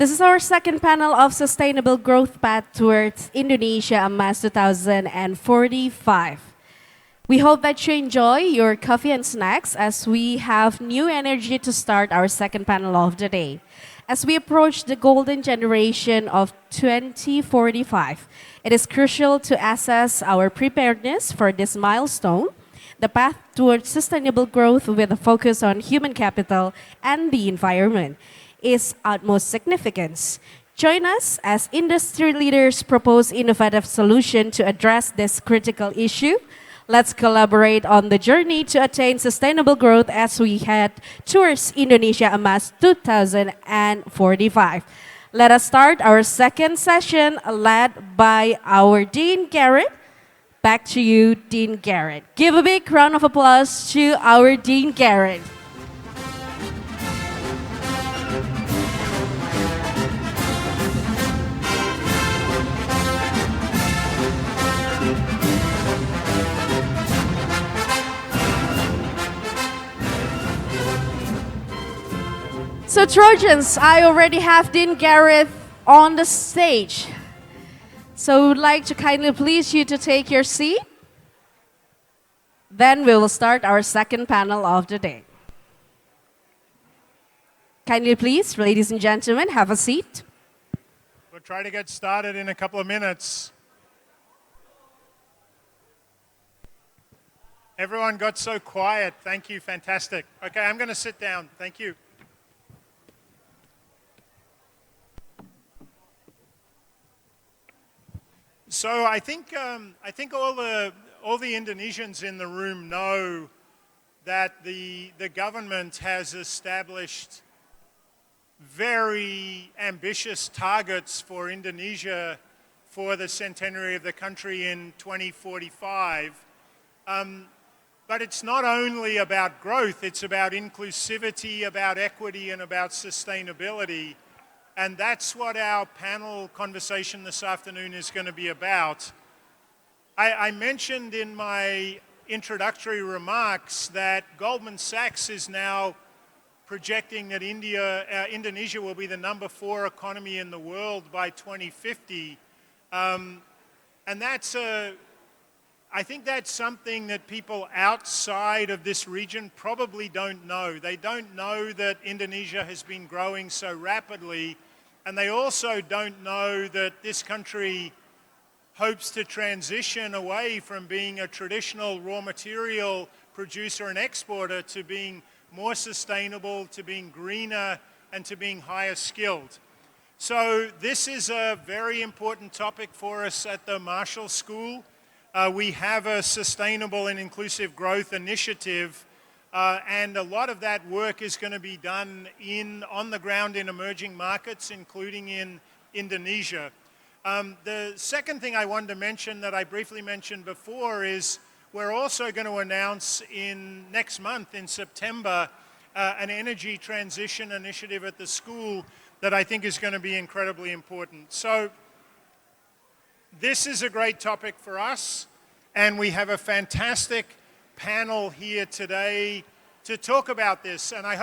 This is our second panel of Sustainable Growth Path Towards Indonesia Emas 2045. We hope that you enjoy your coffee and snacks as we have new energy to start our second panel of the day. As we approach the golden generation of 2045, it is crucial to assess our preparedness for this milestone, the path towards sustainable growth with a focus on human capital and the environment is utmost significance. Join us as industry leaders propose innovative solutions to address this critical issue. Let's collaborate on the journey to attain sustainable growth as we head towards Indonesia Emas 2045. Let us start our second session led by our Dean Garrett. Back to you, Dean Garrett. Give a big round of applause to our Dean Garrett. So Trojans, I already have Dean Garrett on the stage. So would like to kindly please you to take your seat. Then we will start our second panel of the day. Kindly please, ladies and gentlemen, have a seat. We'll try to get started in a couple of minutes. Everyone got so quiet. Thank you, fantastic. Okay, I'm going to sit down. Thank you. So I think all the Indonesians in the room know that the government has established very ambitious targets for Indonesia for the centenary of the country in 2045. But it's not only about growth, it's about inclusivity, about equity, and about sustainability. And that's what our panel conversation this afternoon is going to be about. I mentioned in my introductory remarks that Goldman Sachs is now projecting that Indonesia will be the number 4 economy in the world by 2050. And I think that's something that people outside of this region probably don't know. They don't know that Indonesia has been growing so rapidly, and they also don't know that this country hopes to transition away from being a traditional raw material producer and exporter to being more sustainable, to being greener, and to being higher skilled. So this is a very important topic for us at the Marshall School. We have a sustainable and inclusive growth initiative, and a lot of that work is going to be done on the ground in emerging markets, including in Indonesia. The second thing I wanted to mention that I briefly mentioned before is we're also going to announce next month in September an energy transition initiative at the school that I think is going to be incredibly important. So this is a great topic for us, and we have a fantastic panel here today to talk about this. And I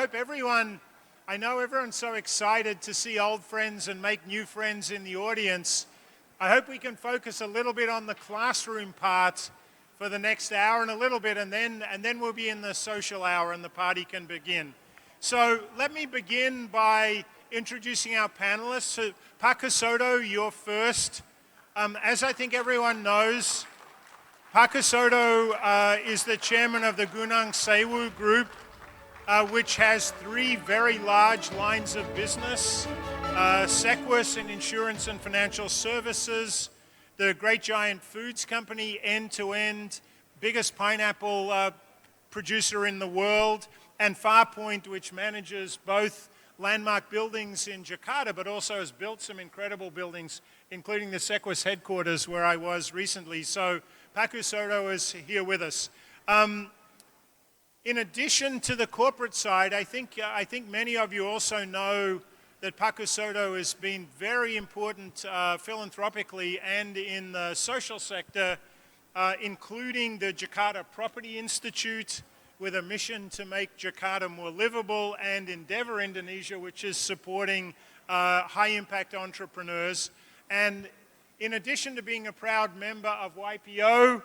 know everyone's so excited to see old friends and make new friends in the audience. I hope we can focus a little bit on the classroom part for the next hour and a little bit, and then we'll be in the social hour and the party can begin. So let me begin by introducing our panelists. Pak Husodo, you're first. As I think everyone knows, Pak Husodo is the chairman of the Gunung Sewu Group, which has 3 very large lines of business, Sequus in insurance and financial services, the Great Giant Foods Company, end-to-end, biggest pineapple producer in the world, and Farpoint, which manages both landmark buildings in Jakarta, but also has built some incredible buildings, including the Sequus headquarters where I was recently. So Pak Husodo is here with us. In addition to the corporate side, I think many of you also know that Pak Husodo has been very important philanthropically and in the social sector, including the Jakarta Property Institute, with a mission to make Jakarta more livable, and Endeavour Indonesia, which is supporting high-impact entrepreneurs. And in addition to being a proud member of YPO,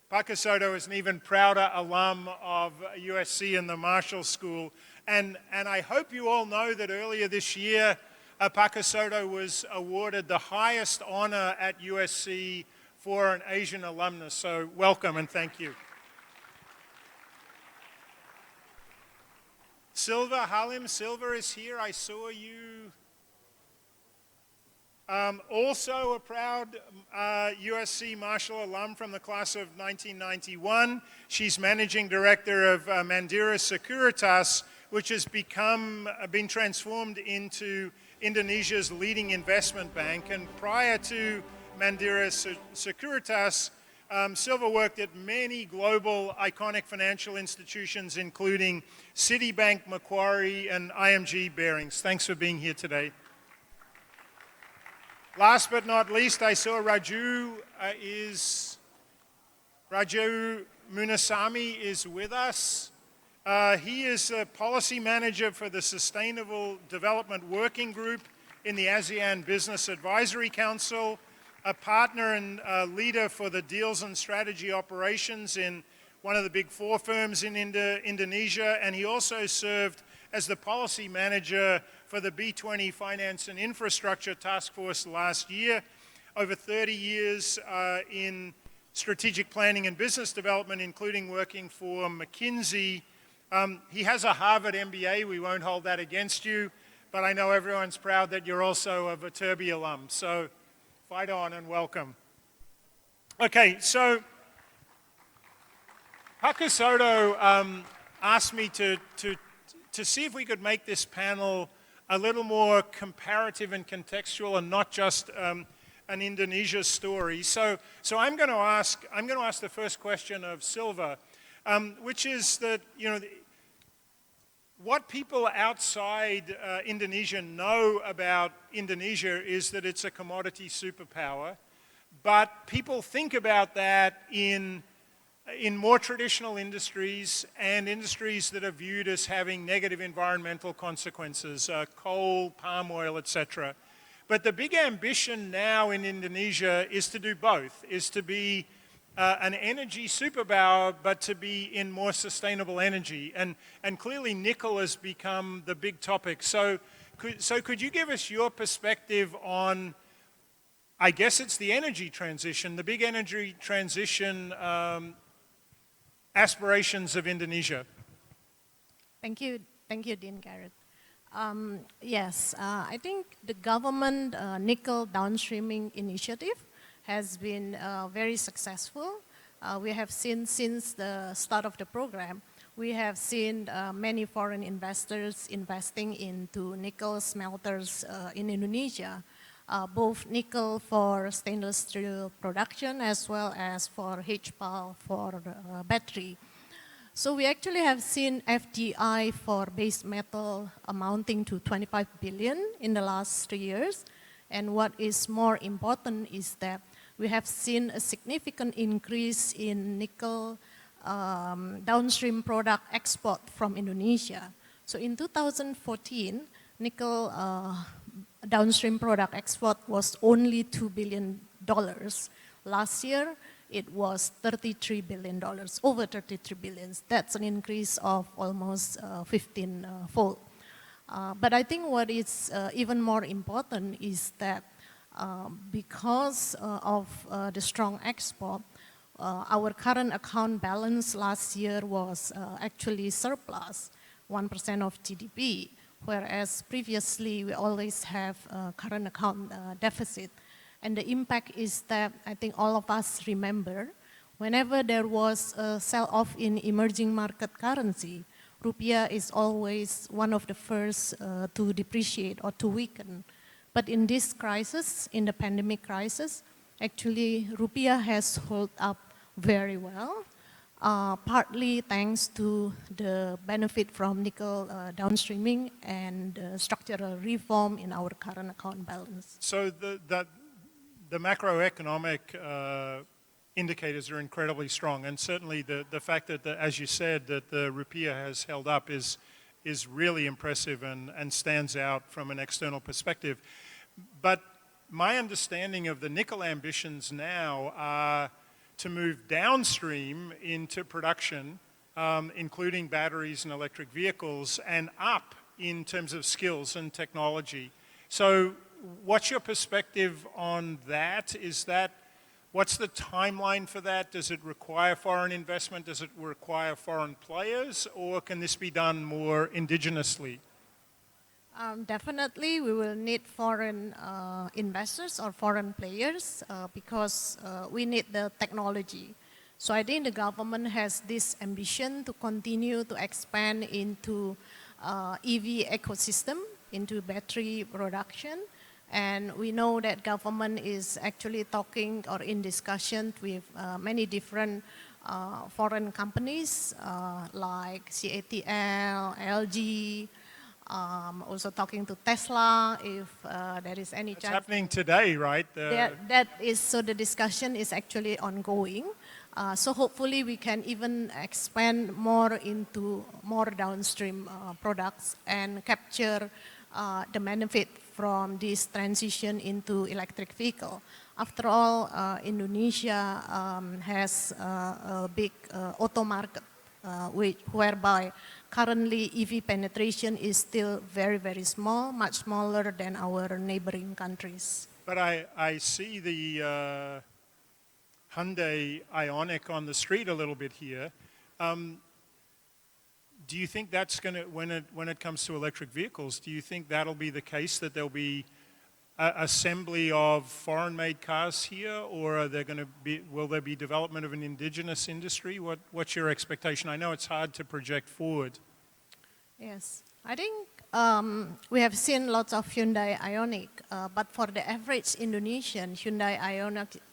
Pak Husodo is an even prouder alum of USC and the Marshall School. And I hope you all know that earlier this year, Pak Husodo was awarded the highest honor at USC for an Asian alumnus. So welcome and thank you. Silva Halim, Silva is here. I saw you. Also a proud USC Marshall alum from the class of 1991. She's managing director of Mandiri Sekuritas, which has been transformed into Indonesia's leading investment bank. And prior to Mandiri Sekuritas, Silva worked at many global iconic financial institutions, including Citibank, Macquarie, and IMG Bearings. Thanks for being here today. Last but not least, I saw Radju Munusamy is with us. He is a policy manager for the Sustainable Development Working Group in the ASEAN Business Advisory Council, a partner and leader for the deals and strategy operations in one of the big four firms in Indonesia, and he also served as the policy manager for the B20 Finance and Infrastructure Task Force last year. Over 30 years in strategic planning and business development, including working for McKinsey. He has a Harvard MBA. We won't hold that against you, but I know everyone's proud that you're also a Viterbi alum. So fight on and welcome. Okay, so Pak Husodo asked me to see if we could make this panel a little more comparative and contextual and not just an Indonesia story. So I'm going to ask the first question of Silva, which is that, you know, what people outside Indonesia know about Indonesia is that it's a commodity superpower, but people think about that in more traditional industries and industries that are viewed as having negative environmental consequences, coal, palm oil, etc. But the big ambition now in Indonesia is to do both, is to be an energy superpower, but to be in more sustainable energy. And clearly nickel has become the big topic. So could you give us your perspective on, I guess it's the energy transition, the big energy transition aspirations of Indonesia? Thank you, Dean Garrett. Yes, I think the government nickel downstreaming initiative has been very successful. We have seen since the start of the program, we have seen many foreign investors investing into nickel smelters in Indonesia, both nickel for stainless steel production as well as for HPAL for battery. So we actually have seen FDI for base metal amounting to 25 billion in the last 3 years. And what is more important is that we have seen a significant increase in nickel downstream product export from Indonesia. So in 2014, nickel downstream product export was only $2 billion. Last year, it was $33 billion, over 33 billion. That's an increase of almost 15-fold. But I think what is even more important is that because of the strong export, our current account balance last year was actually surplus, 1% of GDP, whereas previously we always have a current account deficit. And the impact is that I think all of us remember, whenever there was a sell-off in emerging market currency, rupiah is always one of the first to depreciate or to weaken. But in this crisis, in the pandemic crisis, actually rupiah has held up very well, partly thanks to the benefit from nickel downstreaming and structural reform in our current account balance. So the macroeconomic indicators are incredibly strong, and certainly the fact that, as you said, that the rupiah has held up is is really impressive and stands out from an external perspective. But my understanding of the nickel ambitions now are to move downstream into production, including batteries and electric vehicles, and up in terms of skills and technology. So what's your perspective on that? What's the timeline for that? Does it require foreign investment? Does it require foreign players? Or can this be done more indigenously? Definitely, we will need foreign investors or foreign players because we need the technology. So I think the government has this ambition to continue to expand into EV ecosystem, into battery production. And we know that government is actually talking or in discussion with many different foreign companies like CATL, LG, also talking to Tesla if there is any chance. It's happening today, right? So the discussion is actually ongoing. So hopefully we can even expand more into more downstream products and capture the benefit from this transition into electric vehicle. After all, Indonesia has a big auto market, whereby currently EV penetration is still very, very small, much smaller than our neighboring countries. But I see the Hyundai Ioniq on the street a little bit here. Do you think that's going to, when it comes to electric vehicles, do you think that'll be the case, that there'll be assembly of foreign-made cars here, or are there going to be, will there be development of an indigenous industry? What's your expectation? I know it's hard to project forward. Yes, I think we have seen lots of Hyundai Ioniq, but for the average Indonesian, Hyundai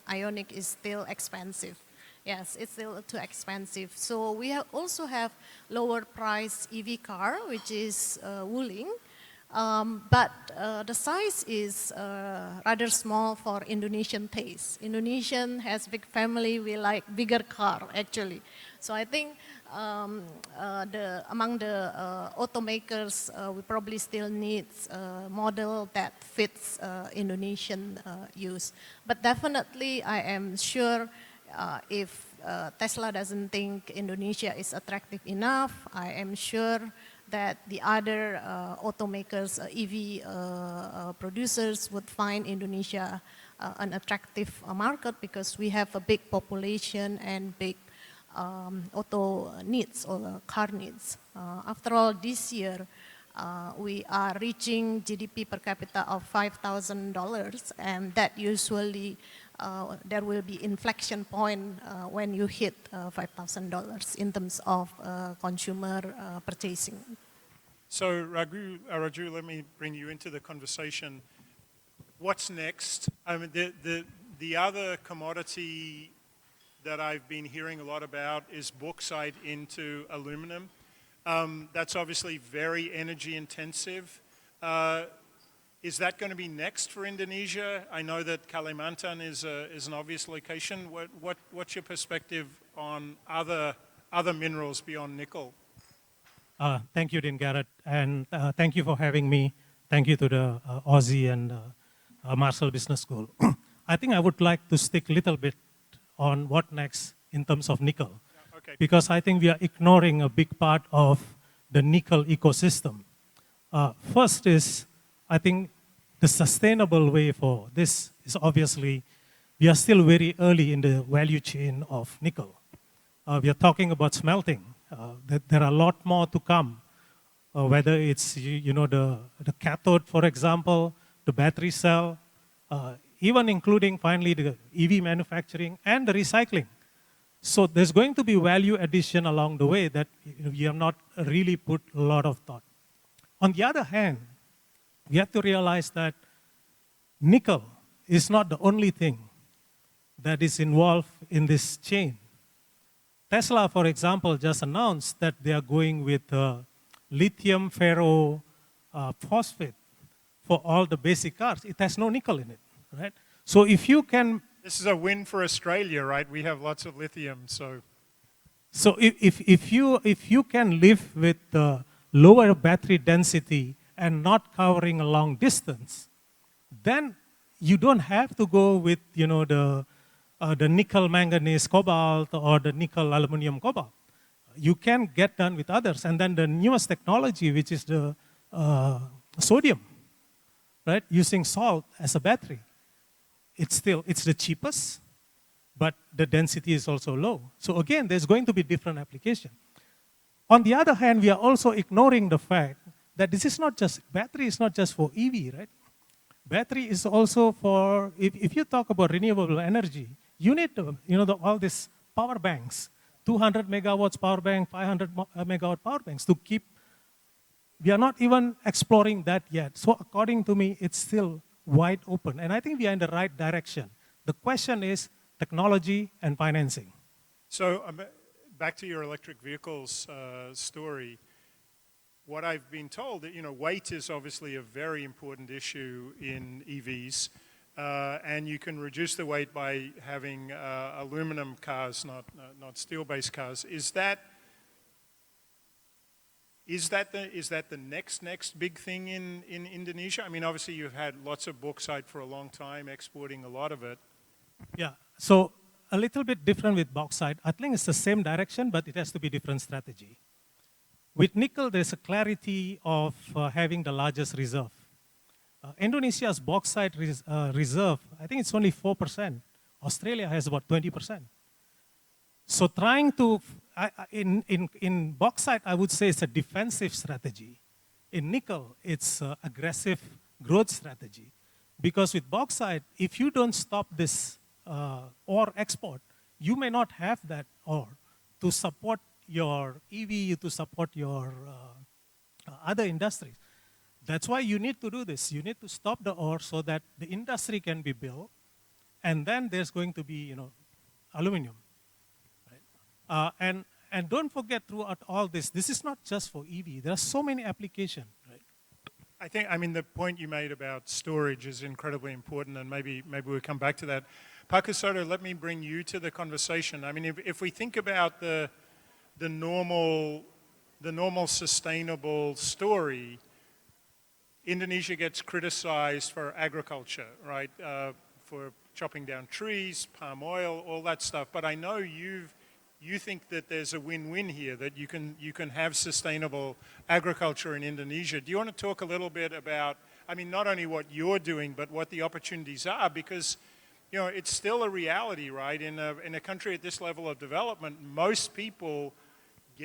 Ioniq is still expensive. Yes, it's still too expensive. So we also have lower price EV car, which is Wuling. But the size is rather small for Indonesian taste. Indonesian has big family, we like bigger car actually. So I think among the automakers, we probably still need a model that fits Indonesian use. But definitely I am sure if Tesla doesn't think Indonesia is attractive enough, I am sure that the other automakers, EV producers would find Indonesia an attractive market because we have a big population and big auto needs or car needs. After all, this year we are reaching GDP per capita of $5,000, and that usually there will be inflection point when you hit $5,000 in terms of consumer purchasing. So Radju, let me bring you into the conversation. What's next? I mean, the other commodity that I've been hearing a lot about is bauxite into aluminum. That's obviously very energy intensive. Is that going to be next for Indonesia? I know that Kalimantan is an obvious location. What's your perspective on other minerals beyond nickel? Thank you, Dean Garrett, and thank you for having me. Thank you to the Aussie and Marshall Business School. I think I would like to stick a little bit on what next in terms of nickel, okay. Because I think we are ignoring a big part of the nickel ecosystem. First is, I think the sustainable way for this is obviously we are still very early in the value chain of nickel. We are talking about smelting. There are a lot more to come, whether it's the cathode, for example, the battery cell, even including finally the EV manufacturing and the recycling. So there's going to be value addition along the way that we have not really put a lot of thought. On the other hand, we have to realize that nickel is not the only thing that is involved in this chain. Tesla, for example, just announced that they are going with lithium ferro phosphate for all the basic cars. It has no nickel in it, right? So if you can... This is a win for Australia, right? We have lots of lithium, so... So if you can live with lower battery density and not covering a long distance, then you don't have to go with the nickel manganese cobalt or the nickel aluminum cobalt. You can get done with others. And then the newest technology, which is the sodium, right? Using salt as a battery. It's the cheapest, but the density is also low. So again, there's going to be different application. On the other hand, we are also ignoring the fact that battery is not just for EV, right? Battery is also for, if you talk about renewable energy, you need all these power banks, 200 megawatts power bank, 500 megawatt power banks to keep. We are not even exploring that yet. So according to me, it's still wide open. And I think we are in the right direction. The question is technology and financing. So back to your electric vehicles story. What I've been told that weight is obviously a very important issue in EVs, and you can reduce the weight by having aluminum cars, not steel-based cars. Is that the next big thing in Indonesia? I mean, obviously you've had lots of bauxite for a long time, exporting a lot of it. Yeah. So a little bit different with bauxite. I think it's the same direction, but it has to be different strategy. With nickel, there's a clarity of having the largest reserve. Indonesia's bauxite reserve, I think it's only 4%. Australia has about 20%. So trying to, in bauxite, I would say it's a defensive strategy. In nickel, it's aggressive growth strategy. Because with bauxite, if you don't stop this ore export, you may not have that ore to support your EV, to support your other industries. That's why you need to do this. You need to stop the ore so that the industry can be built, and then there's going to be, aluminum. Right? And don't forget throughout all this is not just for EV. There are so many applications, right? I mean, the point you made about storage is incredibly important, and maybe we'll come back to that. Pak Husodo, let me bring you to the conversation. I mean, if we think about the normal sustainable story, Indonesia gets criticized for agriculture, right? For chopping down trees, palm oil, all that stuff. But I know you think that there's a win-win here, that you can have sustainable agriculture in Indonesia. Do you want to talk a little bit about, I mean, not only what you're doing, but what the opportunities are? Because it's still a reality, right? In a country at this level of development, most people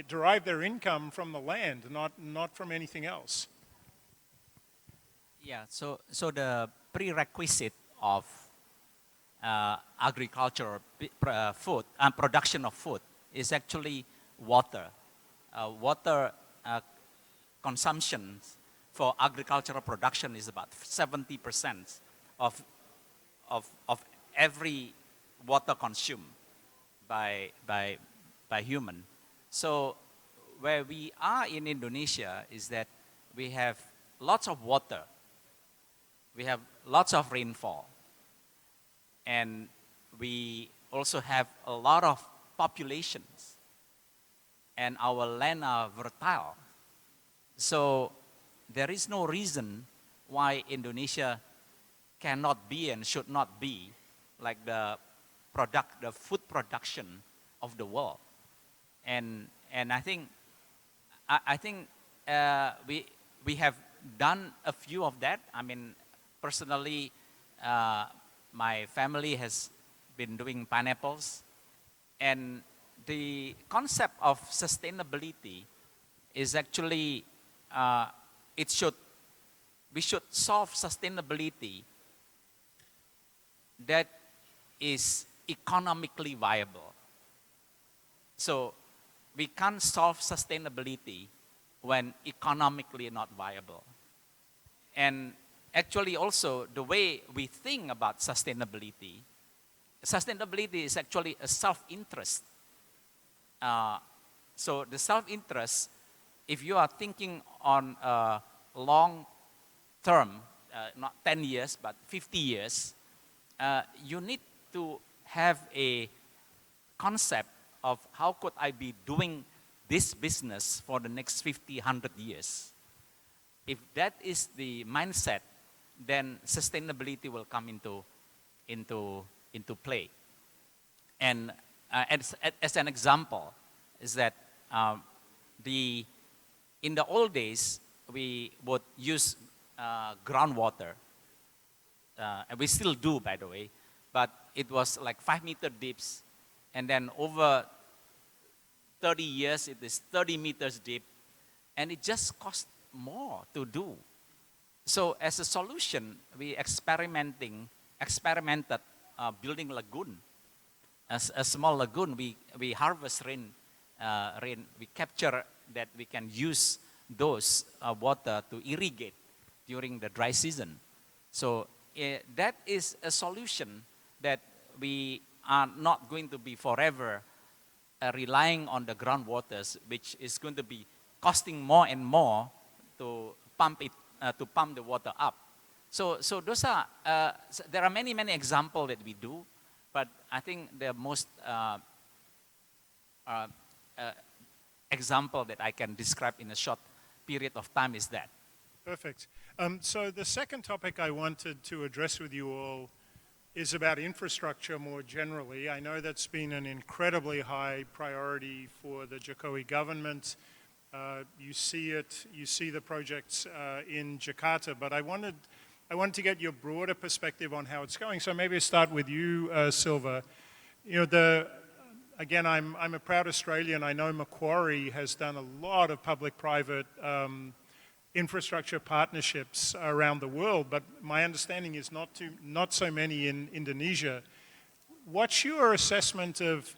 derive their income from the land, not from anything else. Yeah, so the prerequisite of agriculture, food, and production of food is actually water. Water consumption for agricultural production is about 70% of every water consumed by human. So where we are in Indonesia is that we have lots of water. We have lots of rainfall. And we also have a lot of populations. And our land are fertile. So there is no reason why Indonesia cannot be and should not be like the food production of the world. And I think we have done a few of that. I mean, personally, my family has been doing pineapples, and the concept of sustainability is actually we should solve sustainability that is economically viable. So we can't solve sustainability when economically not viable. And actually also the way we think about sustainability is actually a self-interest. So the self-interest, if you are thinking on a long term, not 10 years, but 50 years, you need to have a concept of how could I be doing this business for the next 50, 100 years. If that is the mindset, then sustainability will come into play. And as an example, is that in the old days, we would use groundwater, and we still do, by the way, but it was like 5-meter deeps, and then over 30 years, it is 30 meters deep, and it just cost more to do. So as a solution, we experimented building lagoon. As a small lagoon, we harvest rain, we capture that we can use those water to irrigate during the dry season. So that is a solution that we are not going to be forever relying on the groundwaters, which is going to be costing more and more to pump the water up. So those are there are many examples that we do, but I think the most example that I can describe in a short period of time is that. Perfect. So the second topic I wanted to address with you all is about infrastructure more generally. I know that's been an incredibly high priority for the Jokowi government. You see the projects in Jakarta, but I wanted to get your broader perspective on how it's going. So maybe I start with you, Silva. You know, again, I'm a proud Australian. I know Macquarie has done a lot of public-private infrastructure partnerships around the world, but my understanding is not so many in Indonesia. What's your assessment of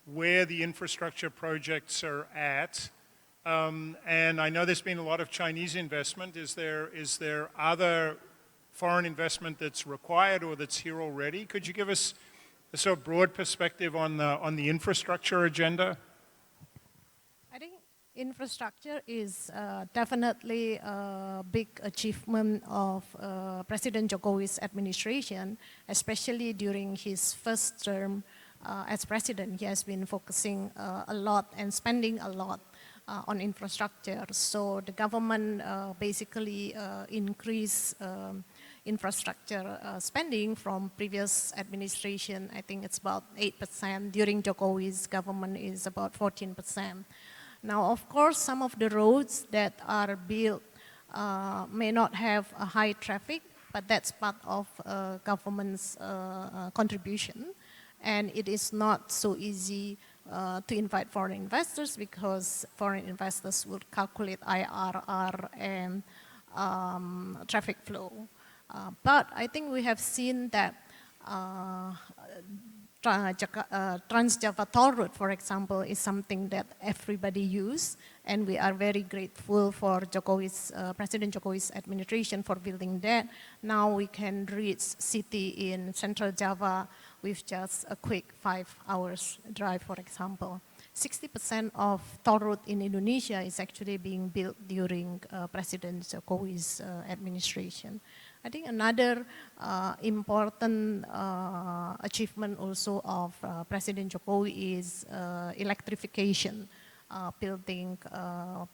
where the infrastructure projects are at? And I know there's been a lot of Chinese investment. Is there other foreign investment that's required or that's here already? Could you give us a sort of broad perspective on the infrastructure agenda? I think infrastructure is definitely a big achievement of President Jokowi's administration, especially during his first term as president. He has been focusing a lot and spending a lot on infrastructure. So the government basically increased infrastructure spending from previous administration. I think it's about 8%. During Jokowi's government is about 14%. Now, of course, some of the roads that are built may not have a high traffic, but that's part of government's contribution. And it is not so easy to invite foreign investors because foreign investors will calculate IRR and traffic flow. But I think we have seen that Trans-Java Toll Road, for example, is something that everybody use, and we are very grateful for President Jokowi's administration for building that. Now we can reach city in Central Java with just a quick 5 hours drive, for example. 60% of toll road in Indonesia is actually being built during President Jokowi's administration. I think another important achievement also of President Jokowi is electrification, building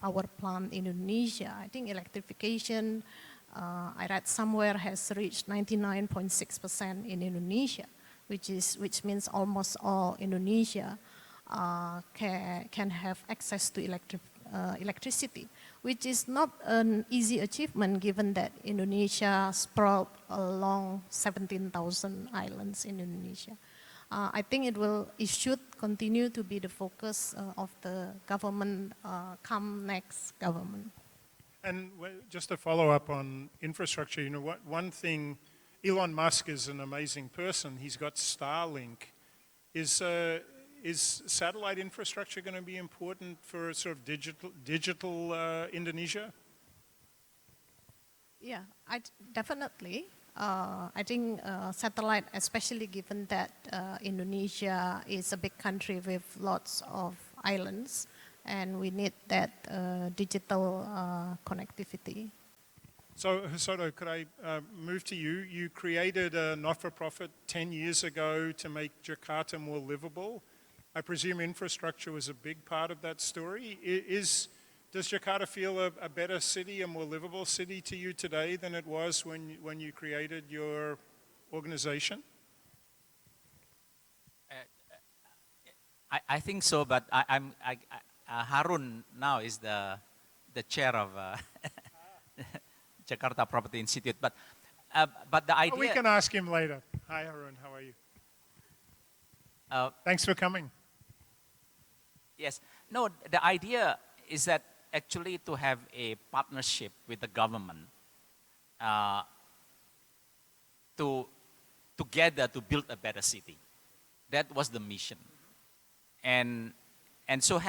power plant in Indonesia. I think electrification, I read somewhere, has reached 99.6% in Indonesia, which means almost all Indonesia can have access to electricity, which is not an easy achievement given that Indonesia sprawled along 17,000 islands in Indonesia. I think it should continue to be the focus of the government come next government. And just to follow up on infrastructure, you know, one thing, Elon Musk is an amazing person. He's got Starlink. Is satellite infrastructure going to be important for sort of digital Indonesia? Yeah, definitely. I think satellite, especially given that Indonesia is a big country with lots of islands, and we need that digital connectivity. So, Husodo, could I move to you? You created a not-for-profit 10 years ago to make Jakarta more livable. I presume infrastructure was a big part of that story. Does Jakarta feel a better city, a more livable city to you today than it was when you created your organization? I think so, but Harun now is the chair of Jakarta Property Institute. But the idea. We can ask him later. Hi, Harun. How are you? Thanks for coming. Yes. No, the idea is that actually to have a partnership with the government together to build a better city. That was the mission. And so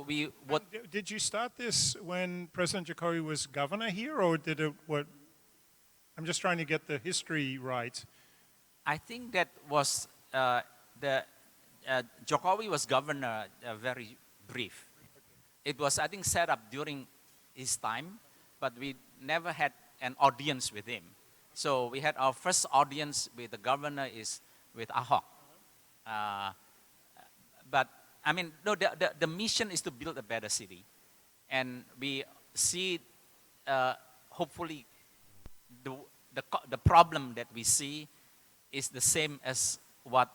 we what Did you start this when President Jokowi was governor here, or did it what? I'm just trying to get the history right. I think that was Jokowi was governor very brief. It was, I think, set up during his time, but we never had an audience with him. So we had our first audience with the governor is with Ahok. But I mean, no, the mission is to build a better city, and we see hopefully the problem that we see is the same as what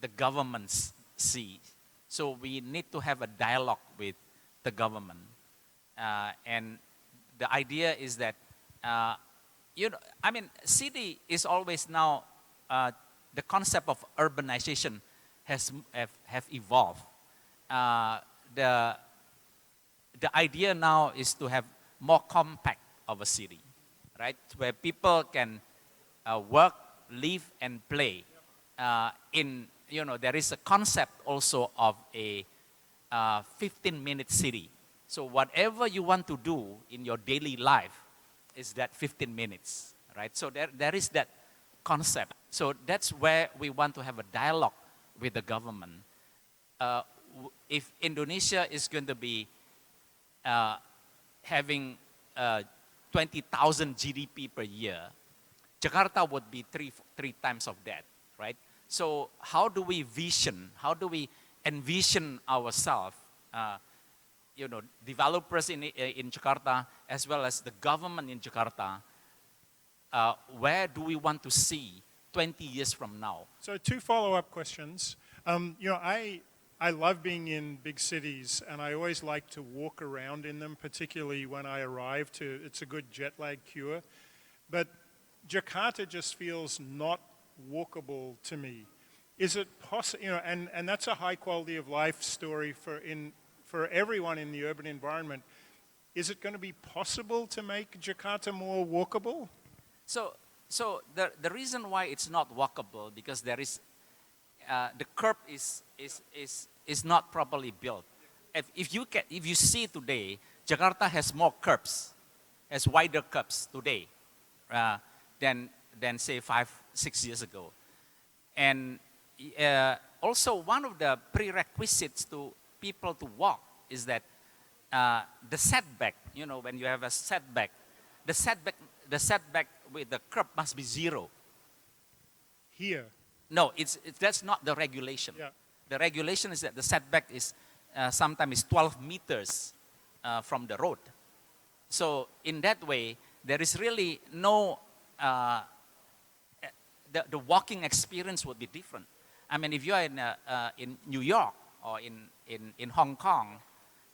the governments see. So we need to have a dialogue with the government, and the idea is that I mean, city is always now the concept of urbanization have evolved. The idea now is to have more compact of a city, right? Where people can work, live, and play. There is a concept also of a 15-minute city. So whatever you want to do in your daily life is that 15 minutes, right? So there is that concept. So that's where we want to have a dialogue with the government. If Indonesia is going to be having 20,000 GDP per year, Jakarta would be three times of that, right? So how do we envision ourselves, developers in Jakarta as well as the government in Jakarta, where do we want to see 20 years from now? So 2 follow-up questions. I love being in big cities, and I always like to walk around in them, particularly when I arrive. It's a good jet lag cure. But Jakarta just feels not walkable to me. Is it possible? And that's a high quality of life story for everyone in the urban environment. Is it going to be possible to make Jakarta more walkable? So the reason why it's not walkable because there is the curb is not properly built. If you see today, Jakarta has more curbs, has wider curbs today than say 5-6 years ago, and also one of the prerequisites to people to walk is that the setback. When you have a setback, the setback with the curb must be 0. Here. No, that's not the regulation. Yeah. The regulation is that the setback is sometimes 12 meters from the road. So in that way, there is really no, the walking experience would be different. I mean, if you are in New York or in Hong Kong,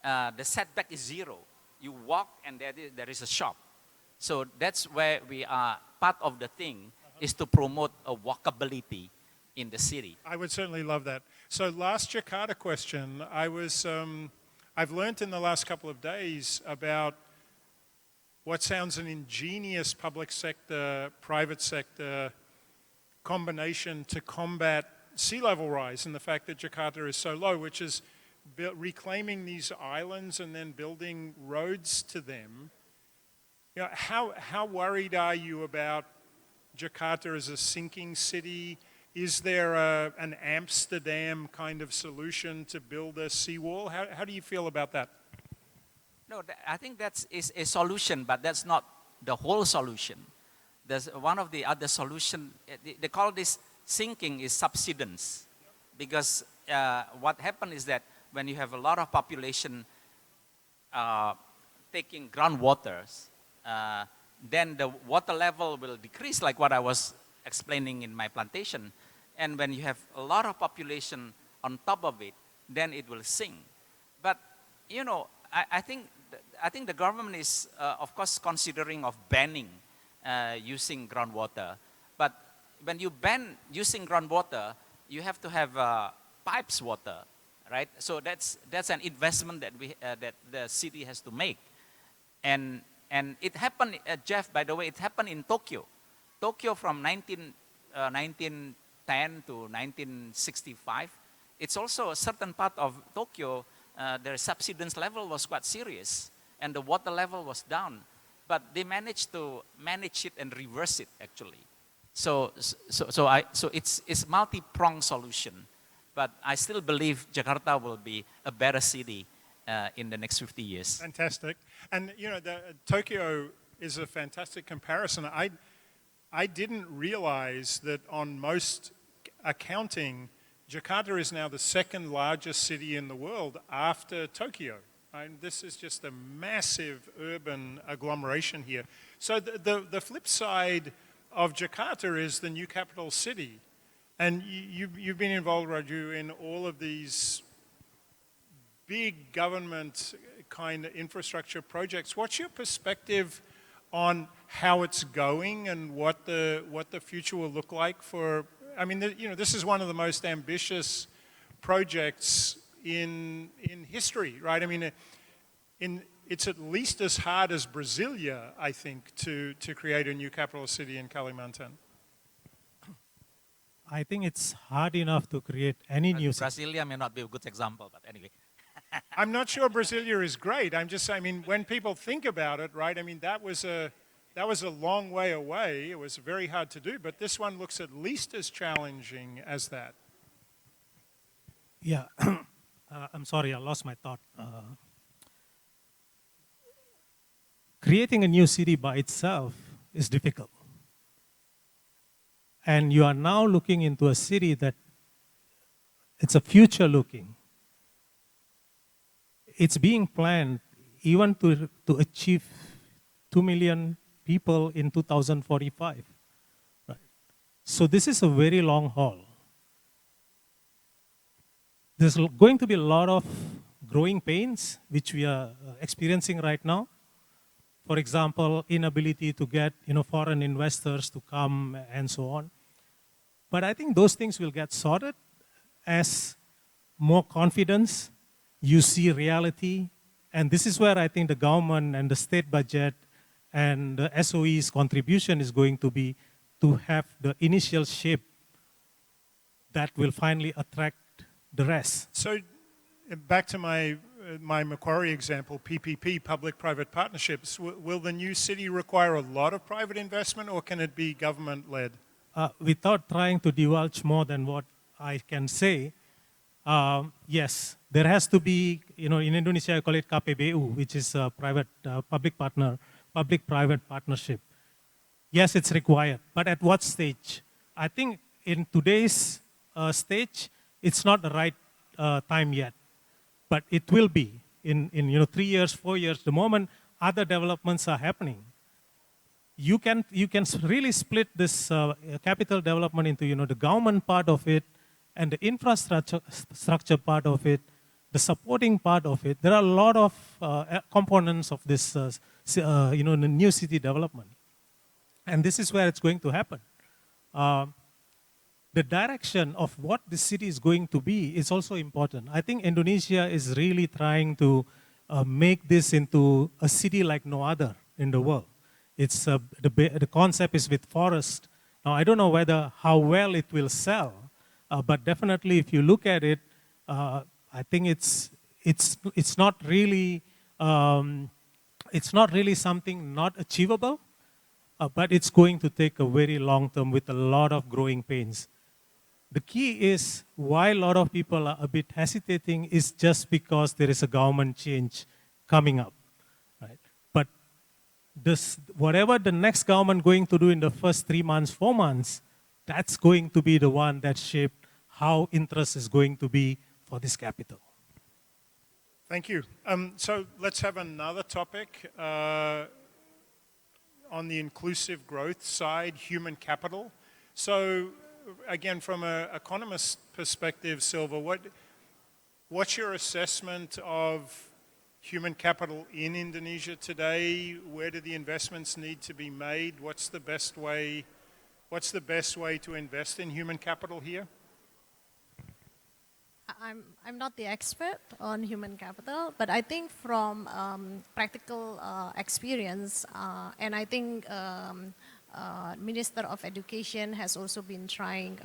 the setback is 0. You walk and there is a shop. So that's where we are. Part of the thing is to promote a walkability in the city. I would certainly love that. So last Jakarta question, I've learned in the last couple of days about what sounds an ingenious public sector, private sector combination to combat sea level rise and the fact that Jakarta is so low, which is reclaiming these islands and then building roads to them. How worried are you about Jakarta as a sinking city? Is there an Amsterdam kind of solution to build a seawall? How do you feel about that? No, I think that is a solution, but that's not the whole solution. There's one of the other solution. They call this sinking is subsidence, because what happened is that when you have a lot of population taking groundwaters, then the water level will decrease, like what I was explaining in my plantation. And when you have a lot of population on top of it, then it will sink. But you know, I think the government is, of course, considering of banning using groundwater. But when you ban using groundwater, you have to have pipes water, right? So that's an investment that that the city has to make. And it happened, Jeff, by the way, it happened in Tokyo. Tokyo from 1910 to 1965. It's also a certain part of Tokyo, their subsidence level was quite serious, and the water level was down. But they managed to manage it and reverse it, actually. So it's multi-pronged solution. But I still believe Jakarta will be a better city in the next 50 years. Fantastic. And you know, Tokyo is a fantastic comparison. I didn't realize that on most accounting, Jakarta is now the second largest city in the world after Tokyo. And this is just a massive urban agglomeration here. So the flip side of Jakarta is the new capital city. And you've been involved, Radju, in all of these big government kind of infrastructure projects. What's your perspective on how it's going and what the future will look like for? I mean, you know, this is one of the most ambitious projects in history, right? I mean, it's at least as hard as Brasilia, I think, to create a new capital city in Kalimantan. I think it's hard enough to create any new city. Brasilia may not be a good example, but anyway. I'm not sure Brasilia is great. I mean, when people think about it, right? I mean, that was a long way away. It was very hard to do, but this one looks at least as challenging as that. Yeah, I'm sorry, I lost my thought. Creating a new city by itself is difficult. And you are now looking into a city that it's a future looking. It's being planned even to achieve 2 million people in 2045. Right? So this is a very long haul. There's going to be a lot of growing pains, which we are experiencing right now. For example, inability to get foreign investors to come and so on. But I think those things will get sorted as more confidence, you see reality, and this is where I think the government and the state budget and the SOE's contribution is going to be to have the initial shape that will finally attract the rest. So back to my Macquarie example, PPP, public-private partnerships, will the new city require a lot of private investment or can it be government-led? Without trying to divulge more than what I can say, yes, there has to be, in Indonesia I call it KPBU, which is a public-private partnership. Yes, it's required, but at what stage? I think in today's stage, it's not the right time yet, but it will be in 3 years, 4 years, the moment other developments are happening. You can really split this capital development into the government part of it and the infrastructure part of it, the supporting part of it. There are a lot of components of this new city development, and this is where it's going to happen. The direction of what the city is going to be is also important. I think Indonesia is really trying to make this into a city like no other in the world. It's the concept is with forest. Now I don't know how well it will sell, but definitely if you look at it, I think it's not really something not achievable, but it's going to take a very long term with a lot of growing pains. The key is why a lot of people are a bit hesitating is just because there is a government change coming up, right? But whatever the next government going to do in the first 3 months, 4 months, that's going to be the one that shaped how interest is going to be for this capital. Thank you. So let's have another topic on the inclusive growth side, human capital. So again, from an economist perspective, Silva, what's your assessment of human capital in Indonesia today? Where do the investments need to be made? What's the best way to invest in human capital here? I'm not the expert on human capital, but I think from practical experience, and I think Minister of Education has also been trying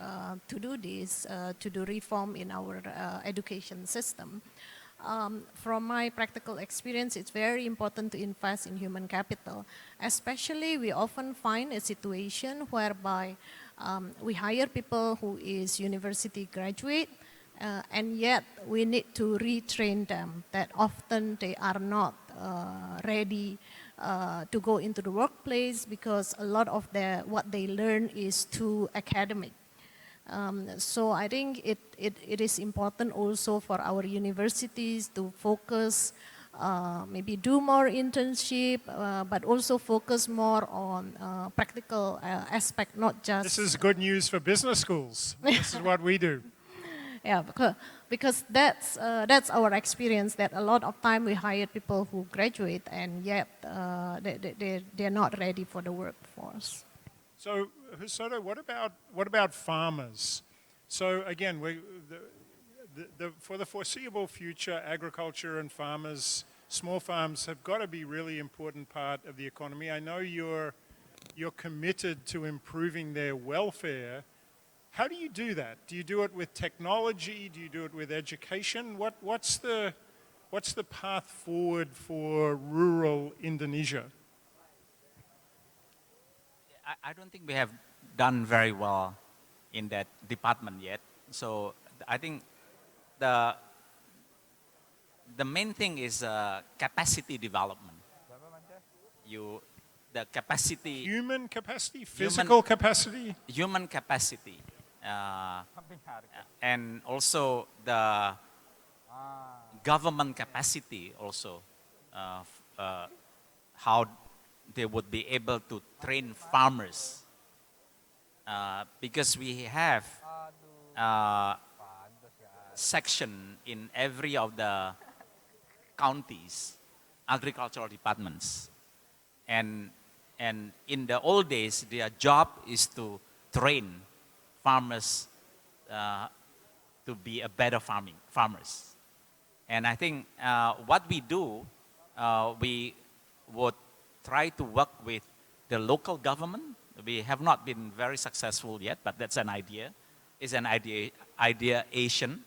to do this, to do reform in our education system. From my practical experience, it's very important to invest in human capital. Especially, we often find a situation whereby we hire people who is university graduate, and yet we need to retrain them, that often they are not ready to go into the workplace because a lot of what they learn is too academic. So I think it is important also for our universities to focus, maybe do more internship, but also focus more on practical aspect, not just... This is good news for business schools. This is what we do. Yeah, because that's our experience, that a lot of time we hire people who graduate and yet they're not ready for the workforce. So, Husodo, what about farmers? So again, for the foreseeable future, agriculture and farmers, small farms have got to be a really important part of the economy. I know you're committed to improving their welfare. How do you do that? Do you do it with technology? Do you do it with education? What's the path forward for rural Indonesia? I don't think we have done very well in that department yet. So I think the main thing is capacity development. The capacity. Human capacity, physical capacity? Human capacity. And also the government capacity also, how they would be able to train farmers, because we have section in every of the counties, agricultural departments, and in the old days their job is to train farmers to be a better farmers. And I think what we do, we would try to work with the local government. We have not been very successful yet, but that's an idea. It's an ideation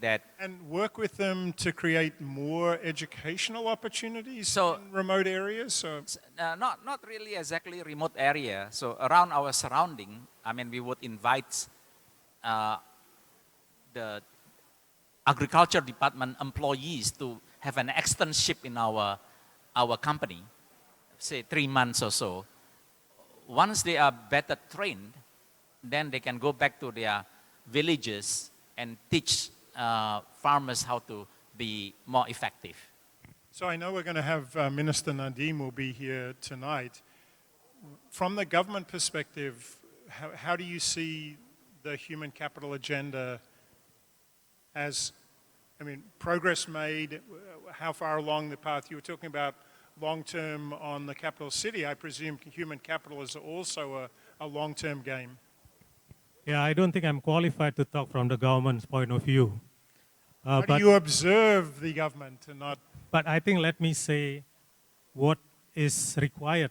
that... And work with them to create more educational opportunities in remote areas? So? Not really exactly remote area. So around our surrounding, I mean, we would invite the agriculture department employees to have an externship in our company, say 3 months or so. Once they are better trained, then they can go back to their villages and teach farmers how to be more effective. So I know we're going to have Minister Nadim will be here tonight. From the government perspective, how do you see the human capital agenda as, I mean, progress made, how far along the path? You were talking about long-term on the capital city. I presume human capital is also a long-term game. Yeah, I don't think I'm qualified to talk from the government's point of view. How do you observe the government and not... But I think let me say what is required,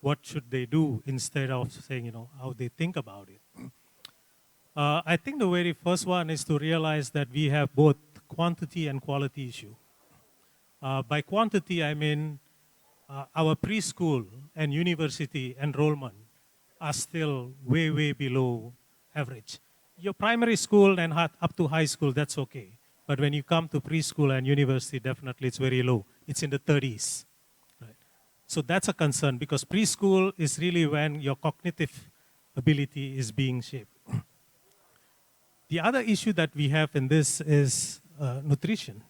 what should they do instead of saying, how they think about it. I think the very first one is to realize that we have both quantity and quality issue. By quantity, I mean our preschool and university enrollment are still way, way below average. Your primary school and up to high school, that's okay. But when you come to preschool and university, definitely it's very low. It's in the 30s. Right? So that's a concern because preschool is really when your cognitive ability is being shaped. The other issue that we have in this is nutrition,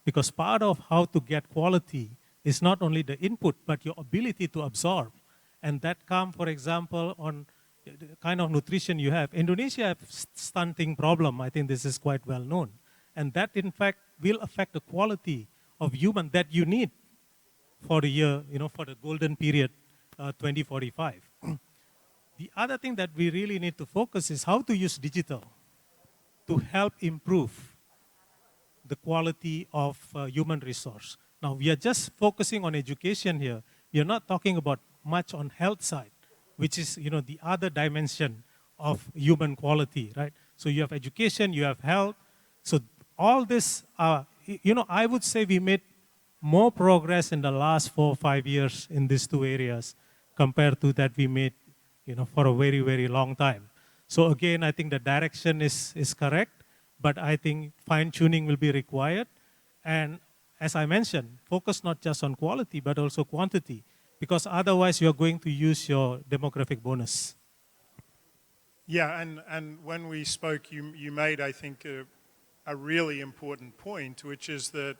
because part of how to get quality is not only the input, but your ability to absorb. And that comes, for example, on the kind of nutrition you have. Indonesia has stunting problem. I think this is quite well known. And that, in fact, will affect the quality of human that you need for the year, for the golden period 2045. The other thing that we really need to focus is how to use digital to help improve the quality of human resource. Now, we are just focusing on education here. We are not talking about much on health side, which is, the other dimension of human quality, right? So you have education, you have health. So all this, I would say we made more progress in the last 4 or 5 years in these two areas compared to that we made, for a very, very long time. So again, I think the direction is correct, but I think fine-tuning will be required. And as I mentioned, focus not just on quality, but also quantity, because otherwise you're going to use your demographic bonus. Yeah, and when we spoke, you made, I think, a really important point, which is that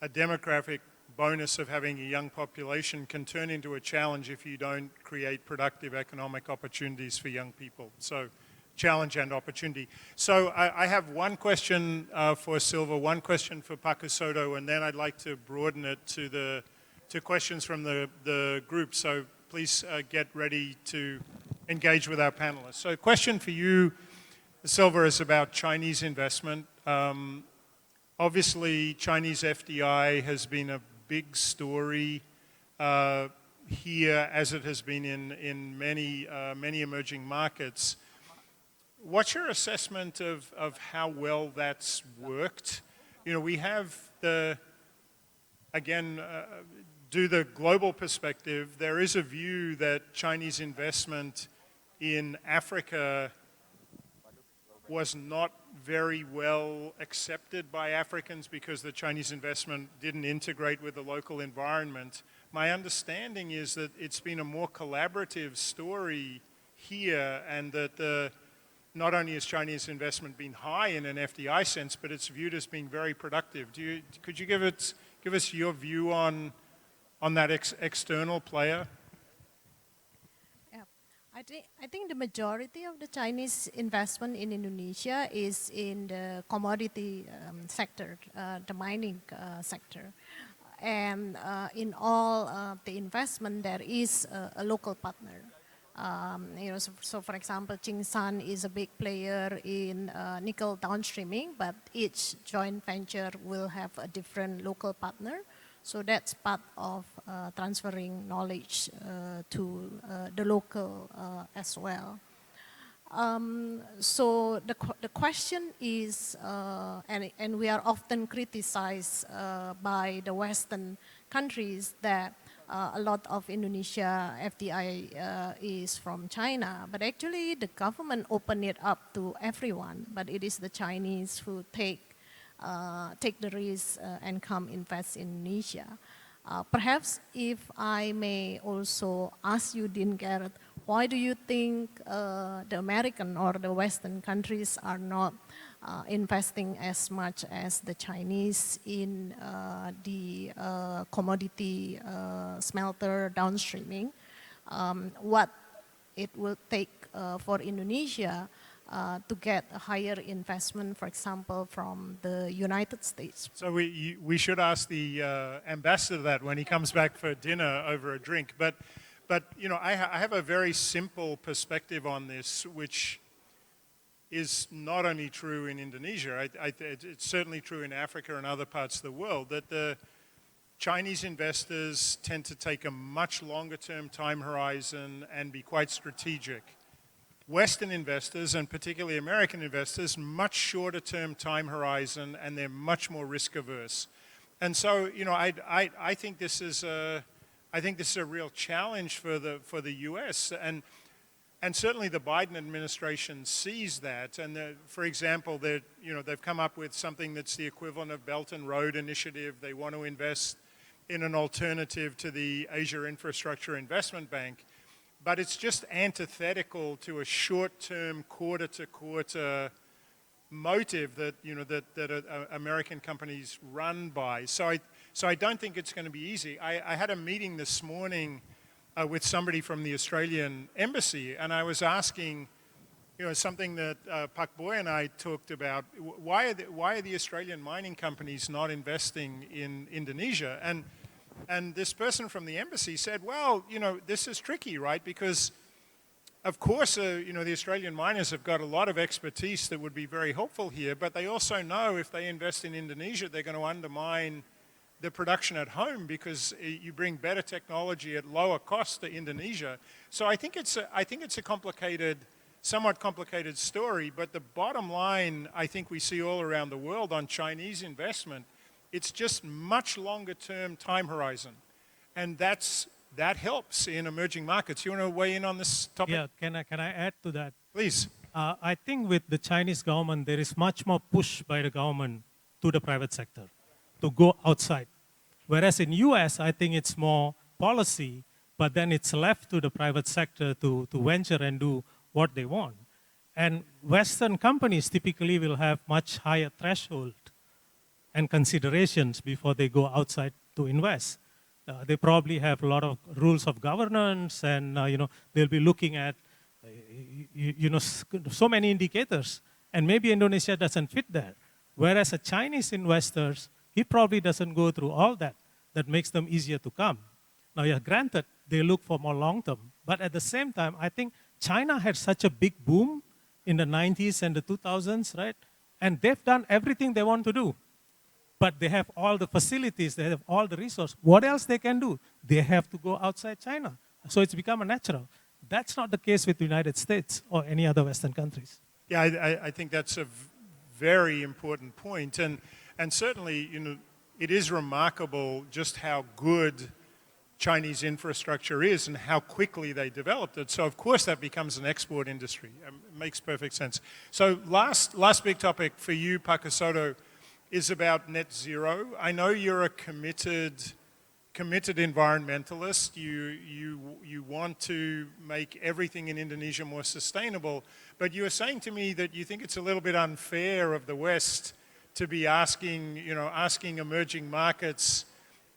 a demographic bonus of having a young population can turn into a challenge if you don't create productive economic opportunities for young people. So challenge and opportunity. So I have one question for Silva, one question for Pak Husodo, and then I'd like to broaden it to questions from the group. So please get ready to engage with our panelists. So question for you, Silva, is about Chinese investment. Obviously, Chinese FDI has been a big story here, as it has been in many emerging markets. What's your assessment of how well that's worked? We have do the global perspective. There is a view that Chinese investment in Africa was not very well accepted by Africans because the Chinese investment didn't integrate with the local environment. My understanding is that it's been a more collaborative story here, and that not only has Chinese investment been high in an FDI sense, but it's viewed as being very productive. Could you give us your view on that external player? I think the majority of the Chinese investment in Indonesia is in the commodity sector, the mining sector. And in all the investment, there is a local partner. So for example, San is a big player in nickel downstreaming, but each joint venture will have a different local partner. So that's part of transferring knowledge to the local as well. So the question is, and we are often criticized by the Western countries that a lot of Indonesia FDI is from China, but actually the government opened it up to everyone, but it is the Chinese who take the risk and come invest in Indonesia. Perhaps if I may also ask you, Dean Garrett, why do you think the American or the Western countries are not investing as much as the Chinese in the commodity smelter downstreaming? What it will take for Indonesia to get a higher investment, for example, from the United States? So we should ask the ambassador that when he comes back for dinner over a drink. But I have a very simple perspective on this, which is not only true in Indonesia. It's certainly true in Africa and other parts of the world, that the Chinese investors tend to take a much longer term time horizon and be quite strategic. Western investors, and particularly American investors, much shorter term time horizon, and they're much more risk averse. And so, I think this is a real challenge for the U.S. and certainly the Biden administration sees that. And for example, they've come up with something that's the equivalent of Belt and Road Initiative. They want to invest in an alternative to the Asia Infrastructure Investment Bank. but it's just antithetical to a short-term, quarter-to-quarter motive that American companies run by. So I don't think it's going to be easy. I had a meeting this morning with somebody from the Australian embassy, and I was asking, something that Pak Boy and I talked about. Why are the Australian mining companies not investing in Indonesia? And this person from the embassy said, well, this is tricky, right? Because of course, the Australian miners have got a lot of expertise that would be very helpful here, but they also know if they invest in Indonesia, they're going to undermine the production at home because you bring better technology at lower cost to Indonesia. So I think it's a somewhat complicated story, but the bottom line I think we see all around the world on Chinese investment, it's just much longer term time horizon. And that helps in emerging markets. You want to weigh in on this topic? Yeah, can I add to that? Please. I think with the Chinese government, there is much more push by the government to the private sector to go outside. Whereas in US, I think it's more policy, but then it's left to the private sector to venture and do what they want. And Western companies typically will have much higher threshold and considerations before they go outside to invest. They probably have a lot of rules of governance, and they'll be looking at so many indicators, and maybe Indonesia doesn't fit there. Whereas a Chinese investors, he probably doesn't go through all that. That makes them easier to come. Now, yeah, granted, they look for more long term, but at the same time, I think China had such a big boom in the 90s and the 2000s, right? And they've done everything they want to do. But they have all the facilities, they have all the resources. What else they can do? They have to go outside China. So it's become a natural. That's not the case with the United States or any other Western countries. Yeah, I think that's a very important point. And certainly, it is remarkable just how good Chinese infrastructure is and how quickly they developed it. So of course that becomes an export industry. It makes perfect sense. So last big topic for you, Pak Husodo, is about net zero. I know you're a committed environmentalist. You want to make everything in Indonesia more sustainable, but you were saying to me that you think it's a little bit unfair of the West to be asking emerging markets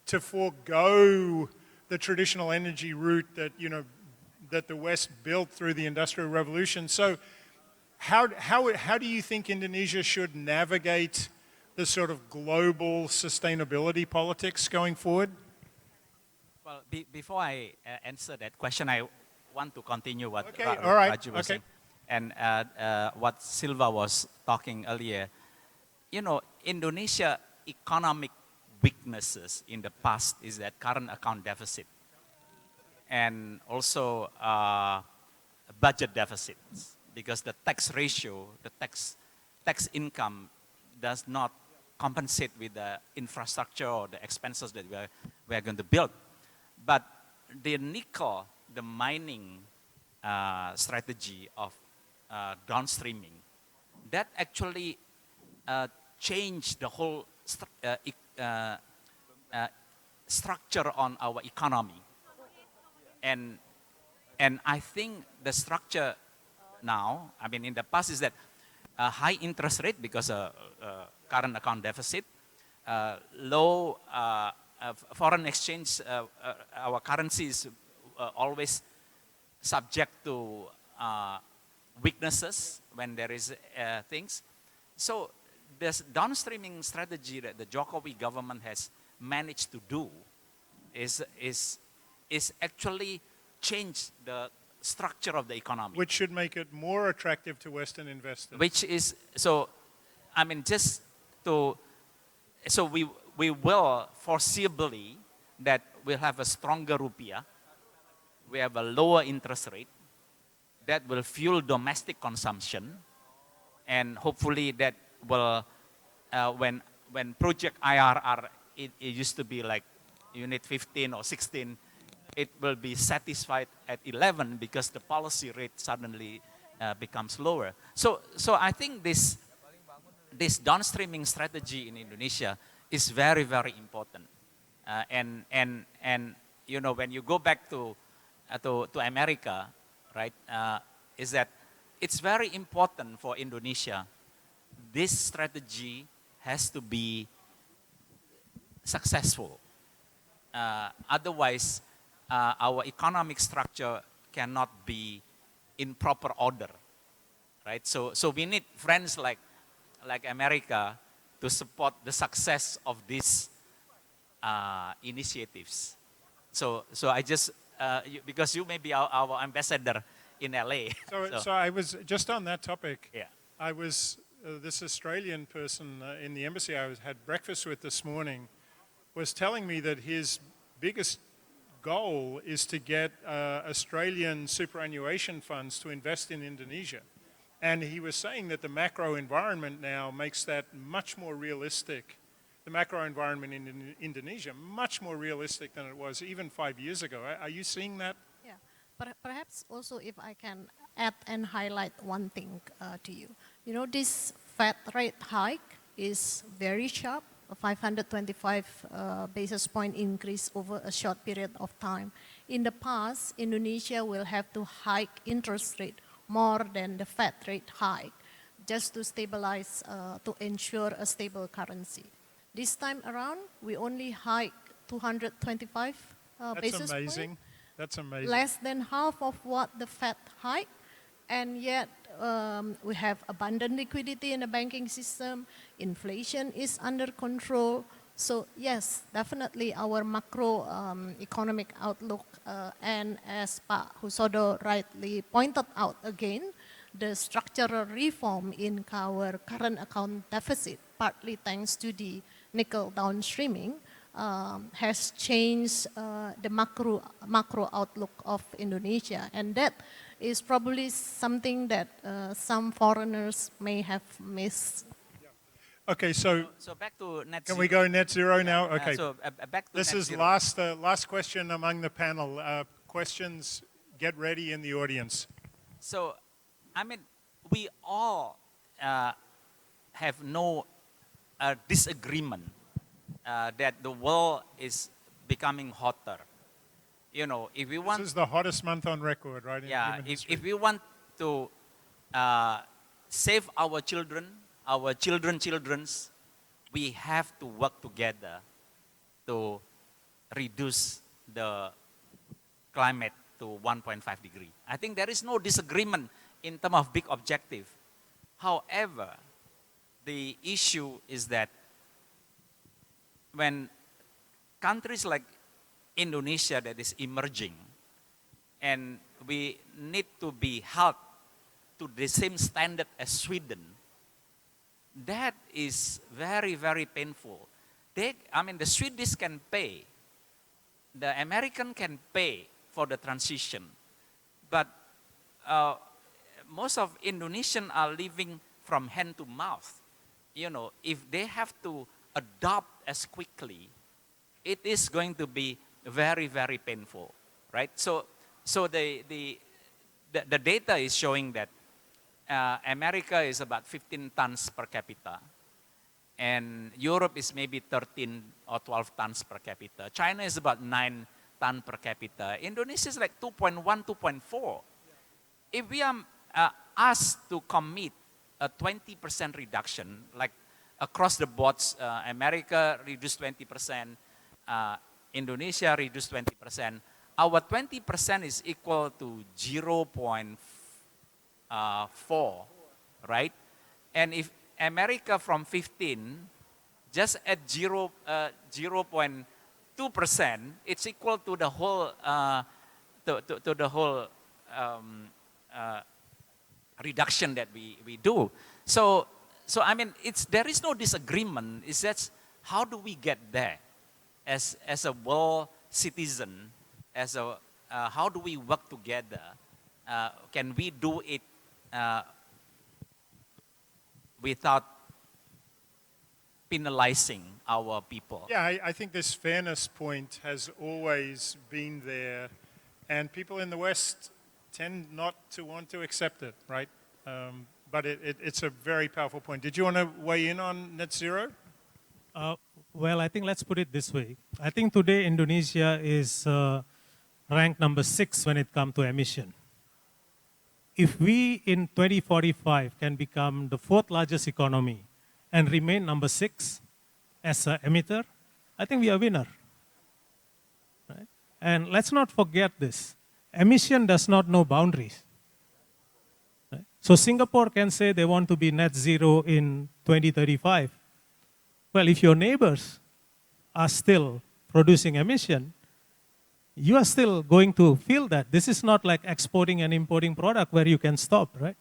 to forego the traditional energy route that the West built through the Industrial Revolution. So how do you think Indonesia should navigate the sort of global sustainability politics going forward? Well, before I answer that question, I want to continue what all right. Radju was saying. And what Silva was talking earlier. Indonesia economic weaknesses in the past is that current account deficit and also budget deficits, because the tax ratio, the tax income does not compensate with the infrastructure or the expenses that we are going to build. But the nickel, the mining strategy of downstreaming, that actually changed the whole structure on our economy. And I think the structure now, in the past is that a high interest rate because of current account deficit, low foreign exchange, our currency is always subject to weaknesses when there is things. So this downstreaming strategy that the Jokowi government has managed to do is actually change the structure of the economy. Which should make it more attractive to Western investors. Which is, so we will foreseeably that we'll have a stronger rupiah, we have a lower interest rate, that will fuel domestic consumption, and hopefully that will, when project IRR, it used to be like you need 15 or 16, it will be satisfied at 11 because the policy rate suddenly becomes lower. So I think this downstreaming strategy in Indonesia is very, very important. And when you go back to to America, right, is that it's very important for Indonesia. This strategy has to be successful. Otherwise, our economic structure cannot be in proper order, right? So we need friends like America to support the success of these initiatives. So I just, because you may be our ambassador in LA. So I was, just on that topic, Yeah. I was, this Australian person in the embassy I had breakfast with this morning was telling me that his biggest goal is to get Australian superannuation funds to invest in Indonesia. And he was saying that the macro environment now makes that much more realistic, the macro environment in Indonesia, much more realistic than it was even 5 years ago. Are you seeing that? Yeah, perhaps also if I can add and highlight one thing to you. You know, this Fed rate hike is very sharp, a 525 basis point increase over a short period of time. In the past, Indonesia will have to hike interest rate more than the Fed rate hike just to stabilize, to ensure a stable currency. This time around, we only hike 225 basis That's amazing. points. That's amazing. Less than half of what the Fed hiked, and yet we have abundant liquidity in the banking system. Inflation is under control. So yes, definitely our macro economic outlook, and as Pak Husodo rightly pointed out again, the structural reform in our current account deficit, partly thanks to the nickel downstreaming, has changed the macro outlook of Indonesia, and that is probably something that some foreigners may have missed. Okay, so back to net can zero. we go net zero now? Okay. Back to This net is zero. last question among the panel. Questions, get ready in the audience. So, I mean, we all have no disagreement that the world is becoming hotter. You know, if we want, This is the hottest month on record, right? In yeah, human history. if we want to save our children's, we have to work together to reduce the climate to 1.5 degree. I think there is no disagreement in terms of big objective. However, the issue is that when countries like Indonesia that is emerging, and we need to be held to the same standard as Sweden, that is very, very painful. The Swedish can pay, the American can pay for the transition, but most of Indonesians are living from hand to mouth. You know, if they have to adopt as quickly, it is going to be very, very painful, right? So the data is showing that America is about 15 tons per capita, and Europe is maybe 13 or 12 tons per capita. China is about 9 tons per capita. Indonesia is like 2.1, 2.4. If we are asked to commit a 20% reduction, like across the boards, America reduced 20%, Indonesia reduced 20%, our 20% is equal to 0.4, right? And if America from 15, just at 0.2%, it's equal to the whole to the whole reduction that we do. So I mean, there is no disagreement. It's just how do we get there as a world citizen, how do we work together? Can we do it without penalizing our people? Yeah, I think this fairness point has always been there, and people in the West tend not to want to accept it, right? But it's a very powerful point. Did you want to weigh in on net zero? Well, I think let's put it this way. I think today Indonesia is ranked number 6 when it comes to emission. If we in 2045 can become the 4th largest economy and remain number 6 as an emitter, I think we are a winner. Right? And let's not forget this. Emission does not know boundaries. Right? So Singapore can say they want to be net zero in 2035. Well, if your neighbors are still producing emission, you are still going to feel that. This is not like exporting and importing product where you can stop, right?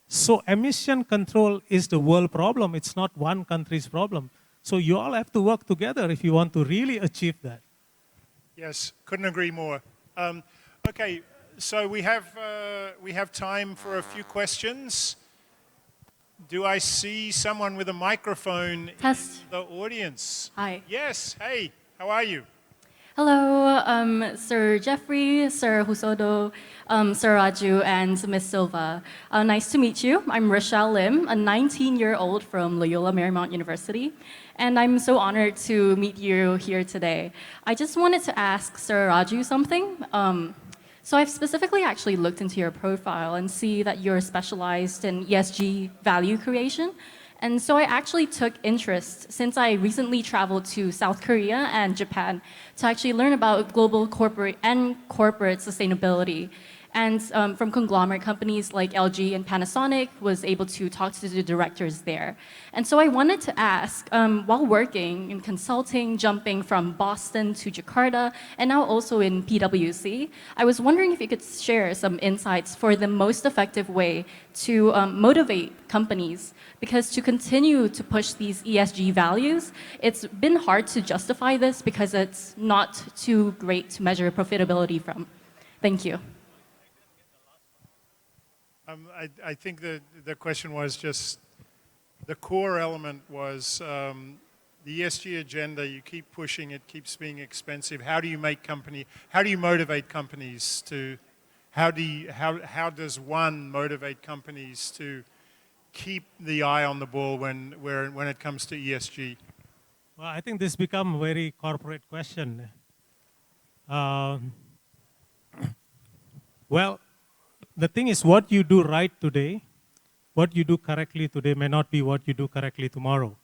So emission control is the world problem. It's not one country's problem. So you all have to work together if you want to really achieve that. Yes, couldn't agree more. Okay, so we have time for a few questions. Do I see someone with a microphone Test. in the audience? Hi. Yes, hey, how are you? Hello, Sir Geoffrey, Sir Husodo, Sir Radju, and Miss Silva. Nice to meet you. I'm Rochelle Lim, a 19-year-old from Loyola Marymount University, and I'm so honored to meet you here today. I just wanted to ask Sir Radju something. So I've specifically actually looked into your profile and see that you're specialized in ESG value creation. And so I actually took interest since I recently traveled to South Korea and Japan to actually learn about global corporate sustainability. And from conglomerate companies like LG and Panasonic, was able to talk to the directors there. And so I wanted to ask, while working in consulting, jumping from Boston to Jakarta, and now also in PwC, I was wondering if you could share some insights for the most effective way to motivate companies. Because to continue to push these ESG values, it's been hard to justify this because it's not too great to measure profitability from. Thank you. I think the question was just, the core element was the ESG agenda, you keep pushing it, keeps being expensive. How do you motivate companies to, how does one motivate companies to keep the eye on the ball when it comes to ESG? Well, I think this becomes a very corporate question. Well, the thing is, what you do right today, what you do correctly today may not be what you do correctly tomorrow.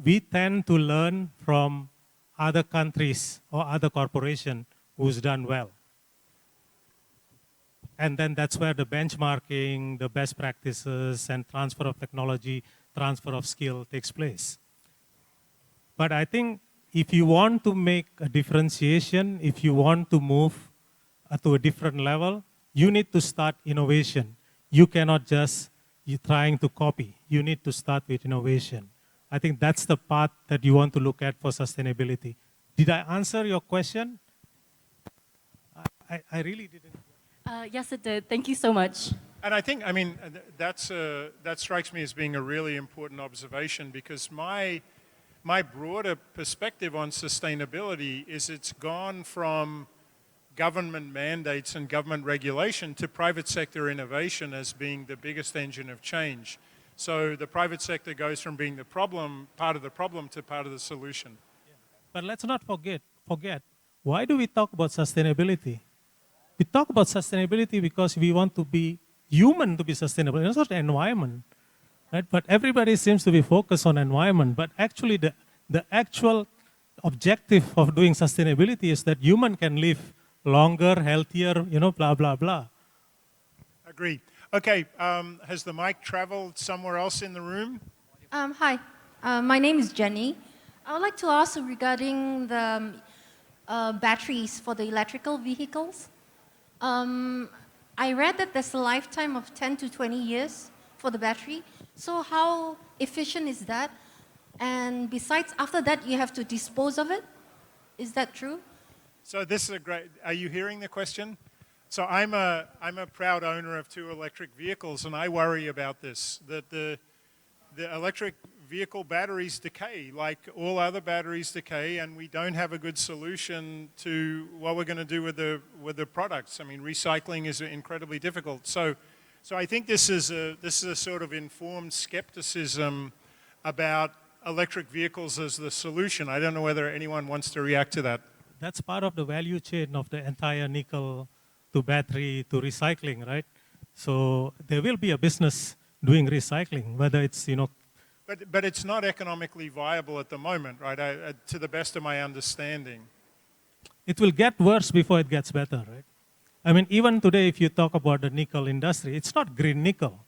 We tend to learn from other countries or other corporations who's done well. And then that's where the benchmarking, the best practices, and transfer of technology, transfer of skill takes place. But I think if you want to make a differentiation, if you want to move to a different level, you need to start innovation. You cannot just be trying to copy. You need to start with innovation. I think that's the path that you want to look at for sustainability. Did I answer your question? I really didn't. Yes, it did. Thank you so much. And I think, that strikes me as being a really important observation, because my broader perspective on sustainability is it's gone from government mandates and government regulation to private sector innovation as being the biggest engine of change. So the private sector goes from being the problem, part of the problem, to part of the solution. But let's not forget, why do we talk about sustainability? We talk about sustainability because we want to be human to be sustainable. It's not the environment, right? But everybody seems to be focused on environment. But actually, the actual objective of doing sustainability is that human can live longer, healthier, blah, blah, blah. Agreed. Okay, has the mic traveled somewhere else in the room? Hi, my name is Jenny. I would like to ask regarding the batteries for the electrical vehicles. I read that there's a lifetime of 10 to 20 years for the battery. So how efficient is that? And besides, after that, you have to dispose of it? Is that true? So this is are you hearing the question? So I'm a proud owner of 2 electric vehicles, and I worry about this, that the electric vehicle batteries decay like all other batteries decay, and we don't have a good solution to what we're going to do with the products. I mean, recycling is incredibly difficult. So I think this is a sort of informed skepticism about electric vehicles as the solution. I don't know whether anyone wants to react to that. that's part of the value chain of the entire nickel to battery to recycling, right? So there will be a business doing recycling, whether it's, But it's not economically viable at the moment, right? To the best of my understanding. it will get worse before it gets better, right? I mean, even today, if you talk about the nickel industry, it's not green nickel.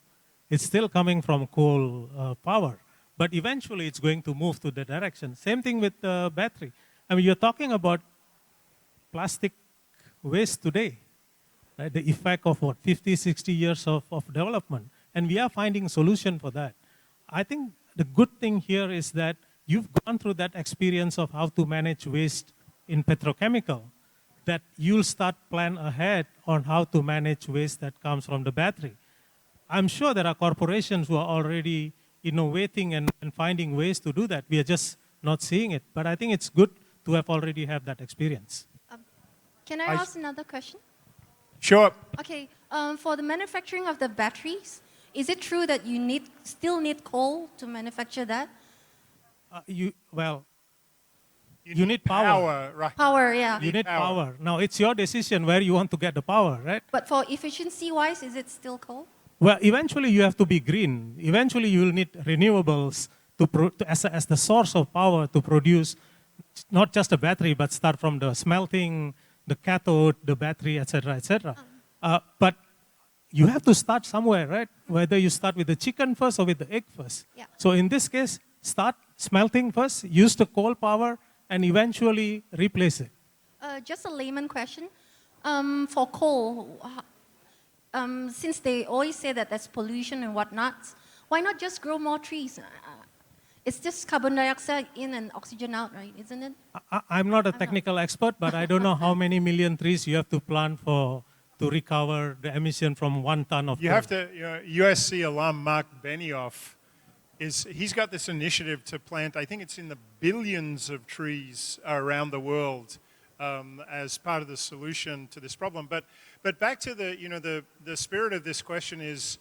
It's still coming from coal power. But eventually, it's going to move to the direction. Same thing with the battery. I mean, you're talking about plastic waste today, right? The effect of 50, 60 years of development. And we are finding solution for that. I think the good thing here is that you've gone through that experience of how to manage waste in petrochemical, that you'll start plan ahead on how to manage waste that comes from the battery. I'm sure there are corporations who are already innovating and finding ways to do that. We are just not seeing it. But I think it's good to have already have that experience. Can I ask another question? Sure. Okay, for the manufacturing of the batteries, is it true that you still need coal to manufacture that? You need power. Right? Power, yeah. You need power. Now, it's your decision where you want to get the power, right? But for efficiency-wise, is it still coal? Well, eventually you have to be green. Eventually you will need renewables as the source of power to produce not just a battery, but start from the smelting, the cathode, the battery, etc., etc. But you have to start somewhere, right? Whether you start with the chicken first or with the egg first. Yeah. So in this case, start smelting first, use the coal power, and eventually replace it. Just a layman question. For coal, since they always say that there's pollution and whatnot, why not just grow more trees? It's just carbon dioxide in and oxygen out, right? Isn't it? I'm not a technical expert, but I don't know how many million trees you have to plant to recover the emission from 1 ton of You coal. have to, USC alum Mark Benioff, he's got this initiative to plant, I think it's in the billions of trees around the world as part of the solution to this problem. But back to the spirit of this question is,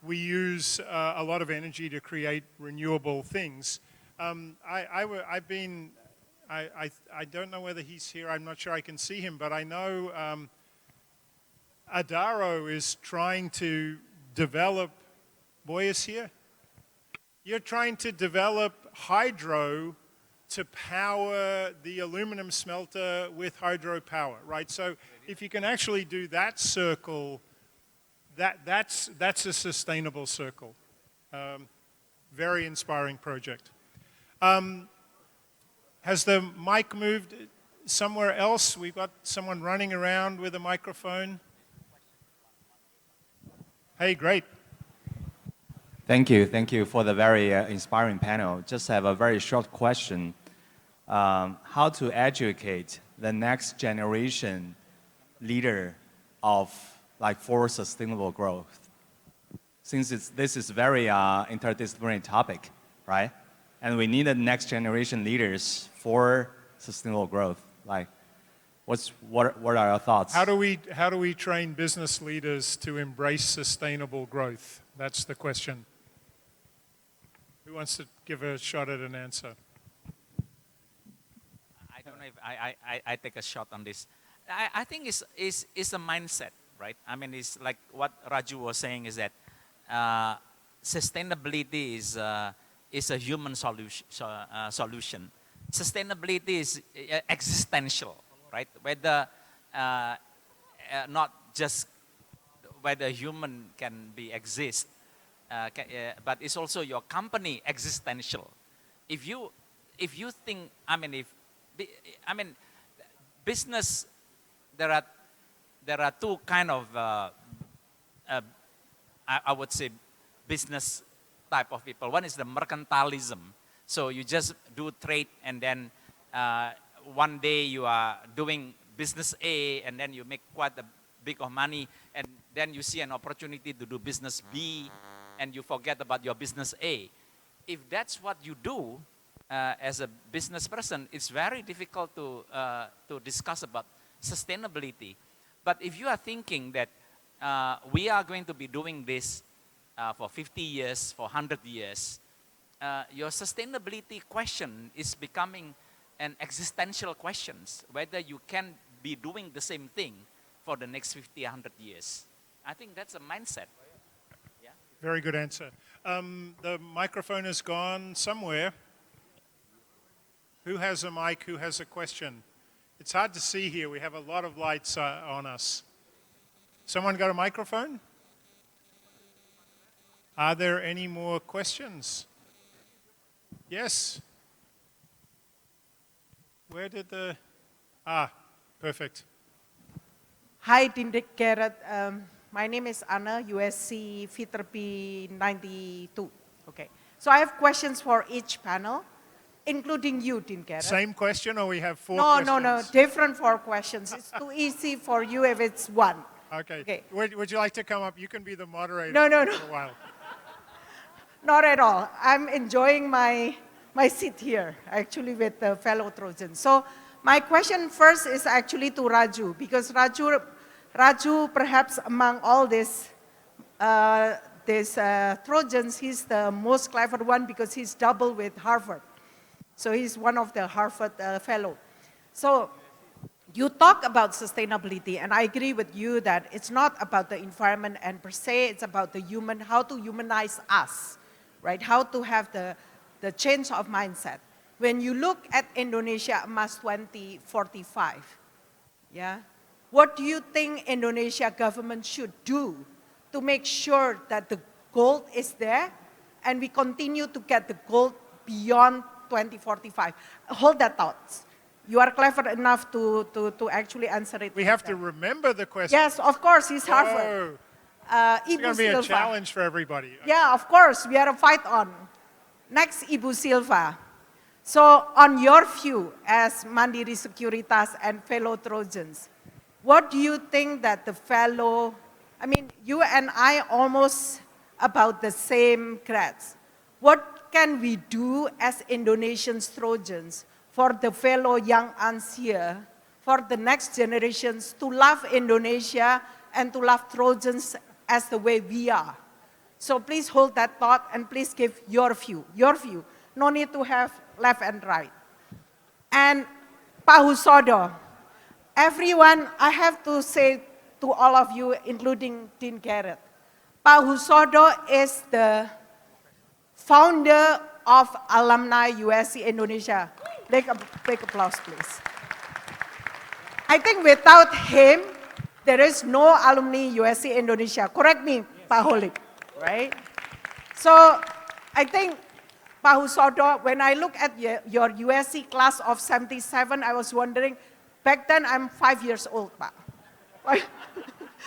we use a lot of energy to create renewable things. I don't know whether he's here. I'm not sure I can see him, but I know Adaro is trying to develop. Boy is here. You're trying to develop hydro to power the aluminum smelter with hydropower, right? So if you can actually do that circle, that's a sustainable circle. Very inspiring project. Has the mic moved somewhere else? We've got someone running around with a microphone. Hey, great. Thank you for the very inspiring panel. Just have a very short question. How to educate the next generation leader for sustainable growth? Since this is very interdisciplinary topic, right? And we need the next generation leaders for sustainable growth. What are your thoughts? How do we train business leaders to embrace sustainable growth? That's the question. Who wants to give a shot at an answer? I don't know if I take a shot on this. I think it's a mindset, right? I mean, it's like what Radju was saying is that sustainability is a human solution. Sustainability is existential, right? Whether not just whether human can exist, but it's also your company existential. If you think, business, there are two kind of I would say business type of people. One is the mercantilism. So you just do trade, and then one day you are doing business A, and then you make quite a big of money, and then you see an opportunity to do business B, and you forget about your business A. If that's what you do as a business person, it's very difficult to discuss about sustainability. But if you are thinking that we are going to be doing this for 50 years, for 100 years, your sustainability question is becoming and existential questions, whether you can be doing the same thing for the next 50, 100 years. I think that's a mindset. Yeah. Very good answer. The microphone has gone somewhere. Who has a mic? Who has a question? It's hard to see here. We have a lot of lights on us. Someone got a microphone? Are there any more questions? Yes. Where did the... perfect. Hi, Dean Garrett. My name is Anna, USC P 92. Okay. So I have questions for each panel, including you, Dean Garrett. Same question, or we have four No, questions? no, different 4 questions. It's too easy for you if it's one. Okay. Okay. Would you like to come up? You can be the moderator No. for a while. Not at all. I'm enjoying my seat here, actually, with the fellow Trojans. So my question first is actually to Radju, because Radju, perhaps among all these Trojans, he's the most clever one because he's double with Harvard. So he's one of the Harvard fellow. So you talk about sustainability, and I agree with you that it's not about the environment and per se, it's about the human, how to humanize us, right? How to have the change of mindset. When you look at Indonesia Emas 2045, yeah, what do you think Indonesia government should do to make sure that the gold is there and we continue to get the gold beyond 2045? Hold that thought. You are clever enough to actually answer it. We have to remember the question. Yes, of course, he's Harvard. It's going to be a challenge for everybody. Yeah, of course, we are a fight on. Next, Ibu Silva. So on your view as Mandiri Sekuritas and fellow Trojans, what do you think that the fellow, I mean, you and I almost about the same grades. What can we do as Indonesian Trojans for the fellow young uns here, for the next generations to love Indonesia and to love Trojans as the way we are? So please hold that thought and please give your view, your view. No need to have left and right. And Pak Husodo, everyone, I have to say to all of you, including Dean Garrett, Pak Husodo is the founder of Alumni USC Indonesia. Big applause, please. I think without him, there is no alumni USC Indonesia. Correct me, Pak Holik, right? So I think, Pak Husodo, when I look at your USC class of 77, I was wondering, back then I'm 5 years old, Pak.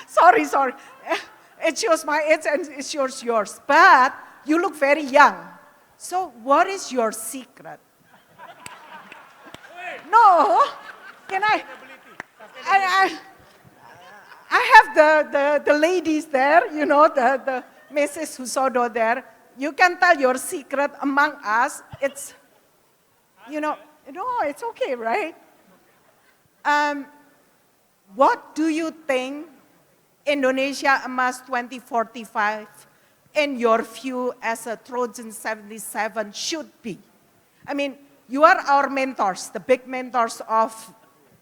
Sorry. It shows my age and it shows yours. But you look very young. So what is your secret? No, can I have the ladies there, you know, the Mrs. Husodo there. You can tell your secret among us. It's, you know, no, it's okay, right? What do you think Indonesia Emas 2045, in your view as a Trojan 77, should be? I mean, you are our mentors, the big mentors of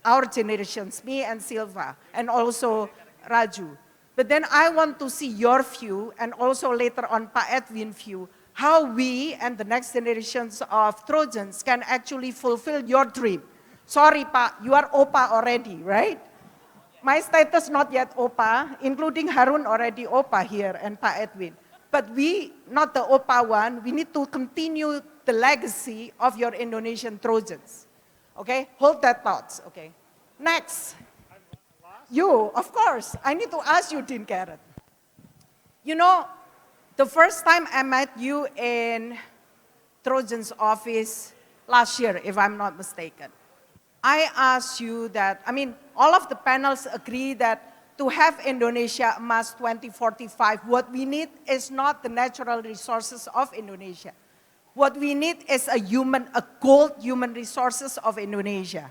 our generations, me and Silva, and also Radju. But then I want to see your view, and also later on Pak Edwin's view, how we and the next generations of Trojans can actually fulfill your dream. Sorry, Pak, you are Opa already, right? My status not yet Opa, including Harun already Opa here and Pak Edwin. But we, not the Opa one, we need to continue the legacy of your Indonesian Trojans. Okay, hold that thought, okay. Next, you, of course, I need to ask you, Dean Garrett. You know, the first time I met you in Trojan's office last year, if I'm not mistaken, I asked you that, I mean, all of the panels agree that to have Indonesia Emas 2045, what we need is not the natural resources of Indonesia. What we need is a gold human resources of Indonesia.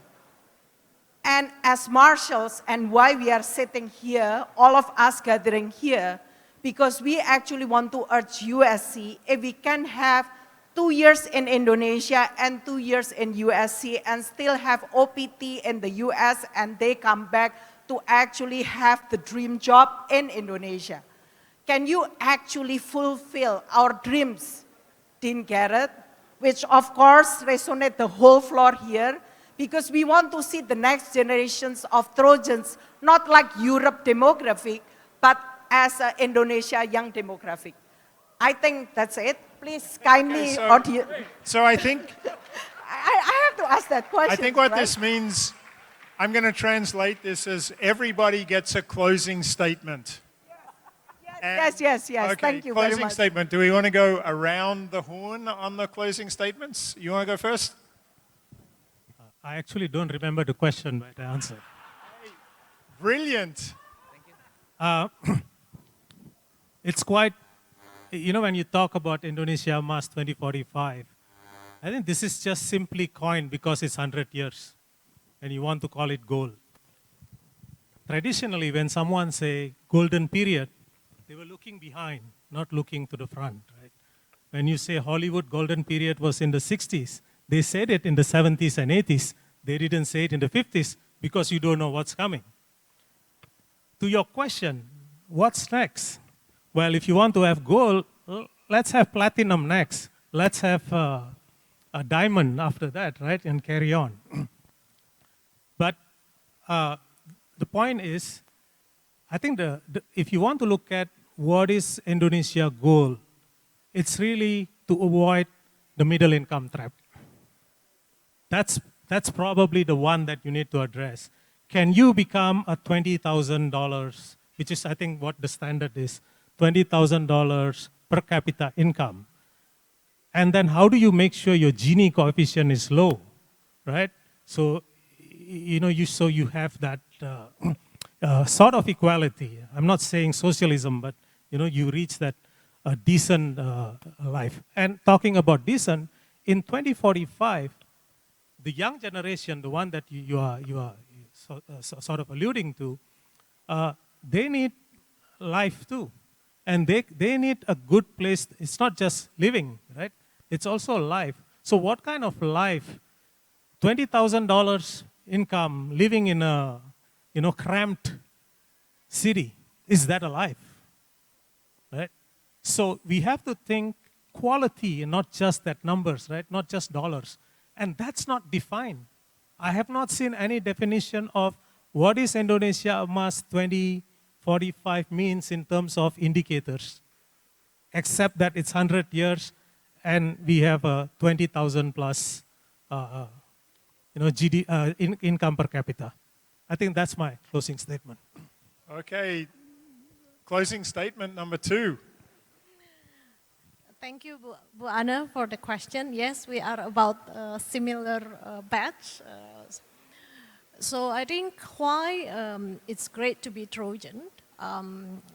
And as marshals, and why we are sitting here, all of us gathering here, because we actually want to urge USC, if we can have 2 years in Indonesia and 2 years in USC and still have OPT in the US and they come back to actually have the dream job in Indonesia. Can you actually fulfill our dreams, Dean Garrett, which of course resonate the whole floor here, because we want to see the next generations of Trojans, not like Europe demographic, but as an Indonesia young demographic. I think that's it. Please kindly, so I think I have to ask that question. I think what right? this means, I'm going to translate this as everybody gets a closing statement. Yes. Okay, Thank you very closing much. statement. Do we want to go around the horn on the closing statements? You want to go first? I actually don't remember the question, but I answered. Brilliant. It's quite, when you talk about Indonesia Emas 2045, I think this is just simply coined because it's 100 years and you want to call it gold. Traditionally, when someone say golden period, they were looking behind, not looking to the front, right? When you say Hollywood golden period was in the 60s, they said it in the 70s and 80s. They didn't say it in the 50s because you don't know what's coming. To your question, what's next? Well, if you want to have gold, let's have platinum next. Let's have a diamond after that, right? And carry on. But the point is, I think if you want to look at what is Indonesia goal, it's really to avoid the middle income trap. That's probably the one that you need to address. Can you become a $20,000, which is I think what the standard is, $20,000 per capita income? And then how do you make sure your Gini coefficient is low, right? So, you have that sort of equality. I'm not saying socialism, but you reach that decent life. And talking about decent, in 2045, the young generation, the one that you are sort of alluding to, they need life too. And they need a good place. It's not just living, right? It's also life. So what kind of life? $20,000 income, living in a cramped city, is that a life? Right? So we have to think quality and not just that numbers, right? Not just dollars. And that's not defined. I have not seen any definition of what is Indonesia Emas 2045 means in terms of indicators, except that it's 100 years and we have a 20,000 plus income per capita. I think that's my closing statement. Okay, closing statement number 2. Thank you, Bu Anna, for the question. Yes, we are about a similar batch. So I think why it's great to be Trojan.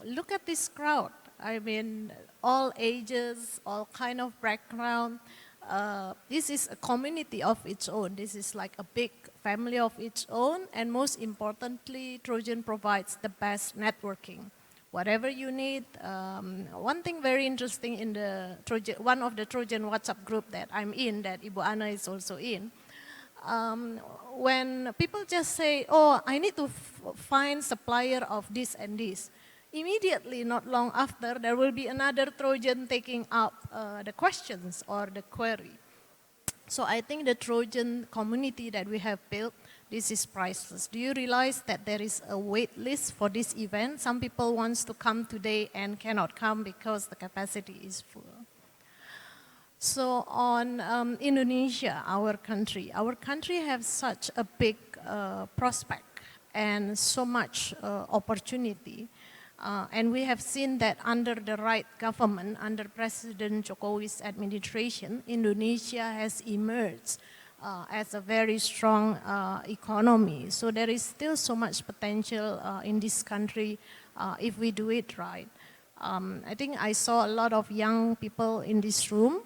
Look at this crowd. I mean, all ages, all kind of background. This is a community of its own. This is like a big family of its own. And most importantly, Trojan provides the best networking. Whatever you need. One thing very interesting in the Trojan, one of the Trojan WhatsApp group that I'm in, that Ibu Anna is also in, when people just say, oh, I need to find supplier of this and this, immediately, not long after, there will be another Trojan taking up the questions or the query. So I think the Trojan community that we have built, this is priceless. Do you realize that there is a wait list for this event? Some people want to come today and cannot come because the capacity is full. So on Indonesia, our country has such a big prospect and so much opportunity. And we have seen that under the right government, under President Jokowi's administration, Indonesia has emerged as a very strong economy. So there is still so much potential in this country if we do it right. I think I saw a lot of young people in this room.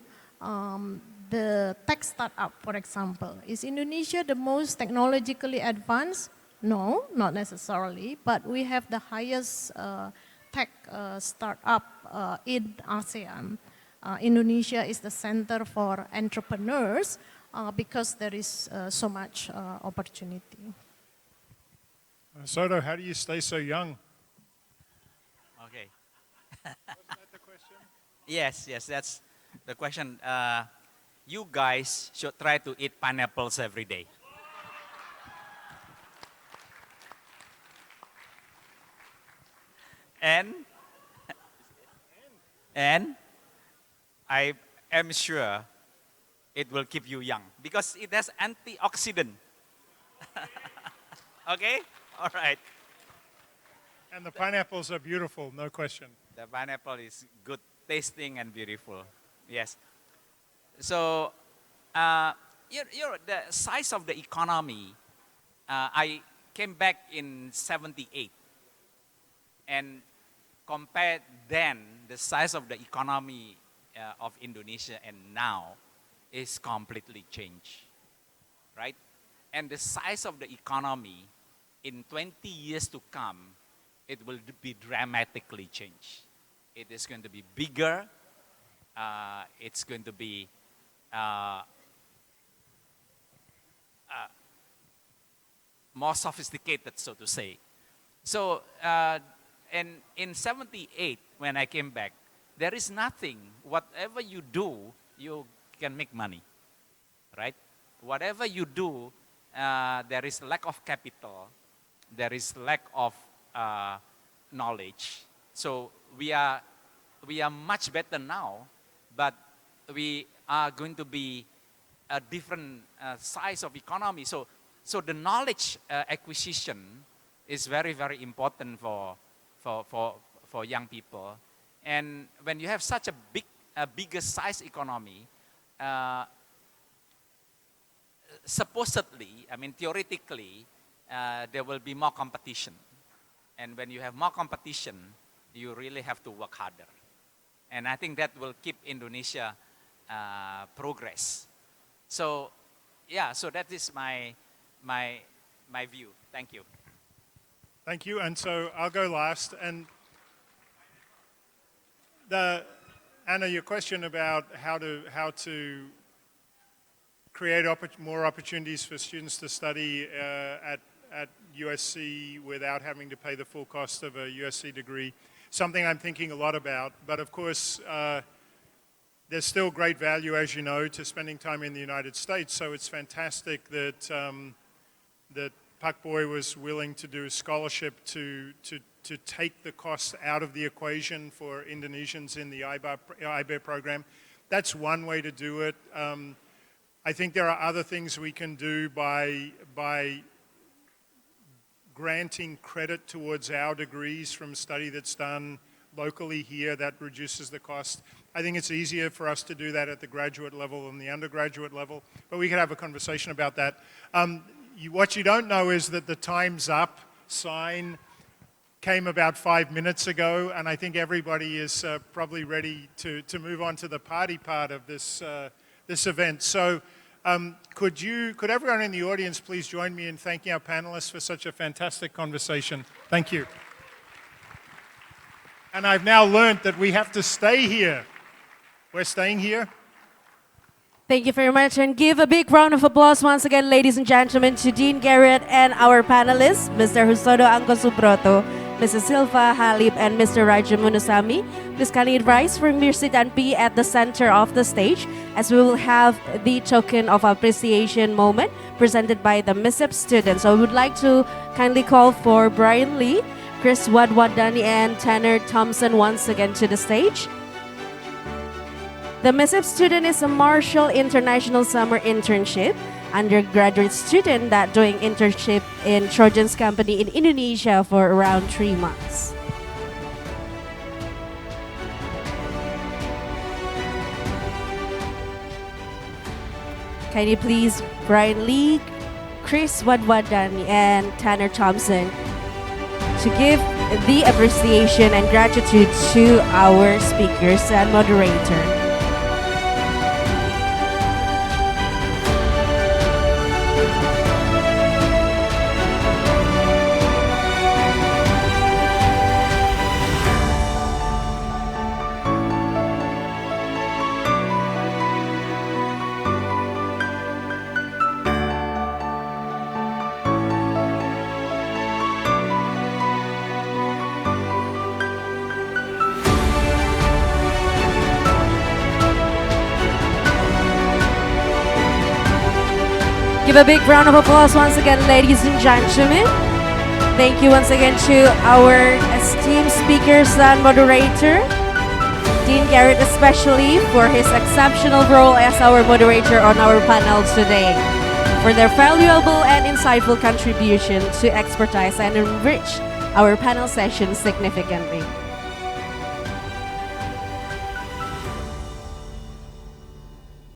The tech startup, for example, is Indonesia the most technologically advanced? No, not necessarily, but we have the highest tech startup in ASEAN. Indonesia is the center for entrepreneurs because there is so much opportunity. Soto, how do you stay so young? Okay. Yes, that's the question. You guys should try to eat pineapples every day. And I am sure it will keep you young because it has antioxidant. Okay? All right. And the pineapples are beautiful, no question. The pineapple is good tasting and beautiful. Yes. So, the size of the economy, I came back in 78. And compared then, the size of the economy of Indonesia and now is completely changed, right? And the size of the economy in 20 years to come, it will be dramatically changed. It is going to be bigger. It's going to be more sophisticated, so to say. So, and in 78, when I came back, there is nothing. Whatever you do, you can make money, right? Whatever you do, there is lack of capital. There is lack of knowledge. So we are much better now, but we are going to be a different size of economy. So the knowledge acquisition is very, very important for young people. And when you have such a bigger size economy, supposedly, I mean theoretically, there will be more competition. And when you have more competition, you really have to work harder. And I think that will keep Indonesia progress. So, yeah, so that is my view. Thank you. Thank you. And so I'll go last. And Anna, your question about how to create more opportunities for students to study at USC without having to pay the full cost of a USC degree, something I'm thinking a lot about. But of course, there's still great value, as you know, to spending time in the United States. So it's fantastic that that Pak Boy was willing to do a scholarship to take the costs out of the equation for Indonesians in the IBER program. That's one way to do it. I think there are other things we can do by granting credit towards our degrees from study that's done locally here. That reduces the cost. I think it's easier for us to do that at the graduate level than the undergraduate level, but we could have a conversation about that. What you don't know is that the time's up sign came about 5 minutes ago, and I think everybody is probably ready to move on to the party part of this event. So could everyone in the audience please join me in thanking our panelists for such a fantastic conversation. Thank you. And I've now learned that we have to stay here. We're staying here. Thank you very much, and give a big round of applause once again, ladies and gentlemen, to Dean Garrett and our panelists, Mr. Husodo Angkosubroto, Mrs. Silva Halim, and Mr. Radju Munusamy. Please kindly advise from your seat and be at the center of the stage, as we will have the token of appreciation moment presented by the MISIP students. So I would like to kindly call for Brian Lee, Chris Wadwadani, and Tanner Thompson once again to the stage. The MISIP student is a Marshall International Summer Internship undergraduate student that doing internship in Trojan's company in Indonesia for around 3 months. Kindly please Brian Lee, Chris Wadwadani, and Tanner Thompson to give the appreciation and gratitude to our speakers and moderator. Give a big round of applause once again, ladies and gentlemen. Thank you once again to our esteemed speakers and moderator, Dean Garrett especially, for his exceptional role as our moderator on our panel today, for their valuable and insightful contribution to expertise and enrich our panel session significantly.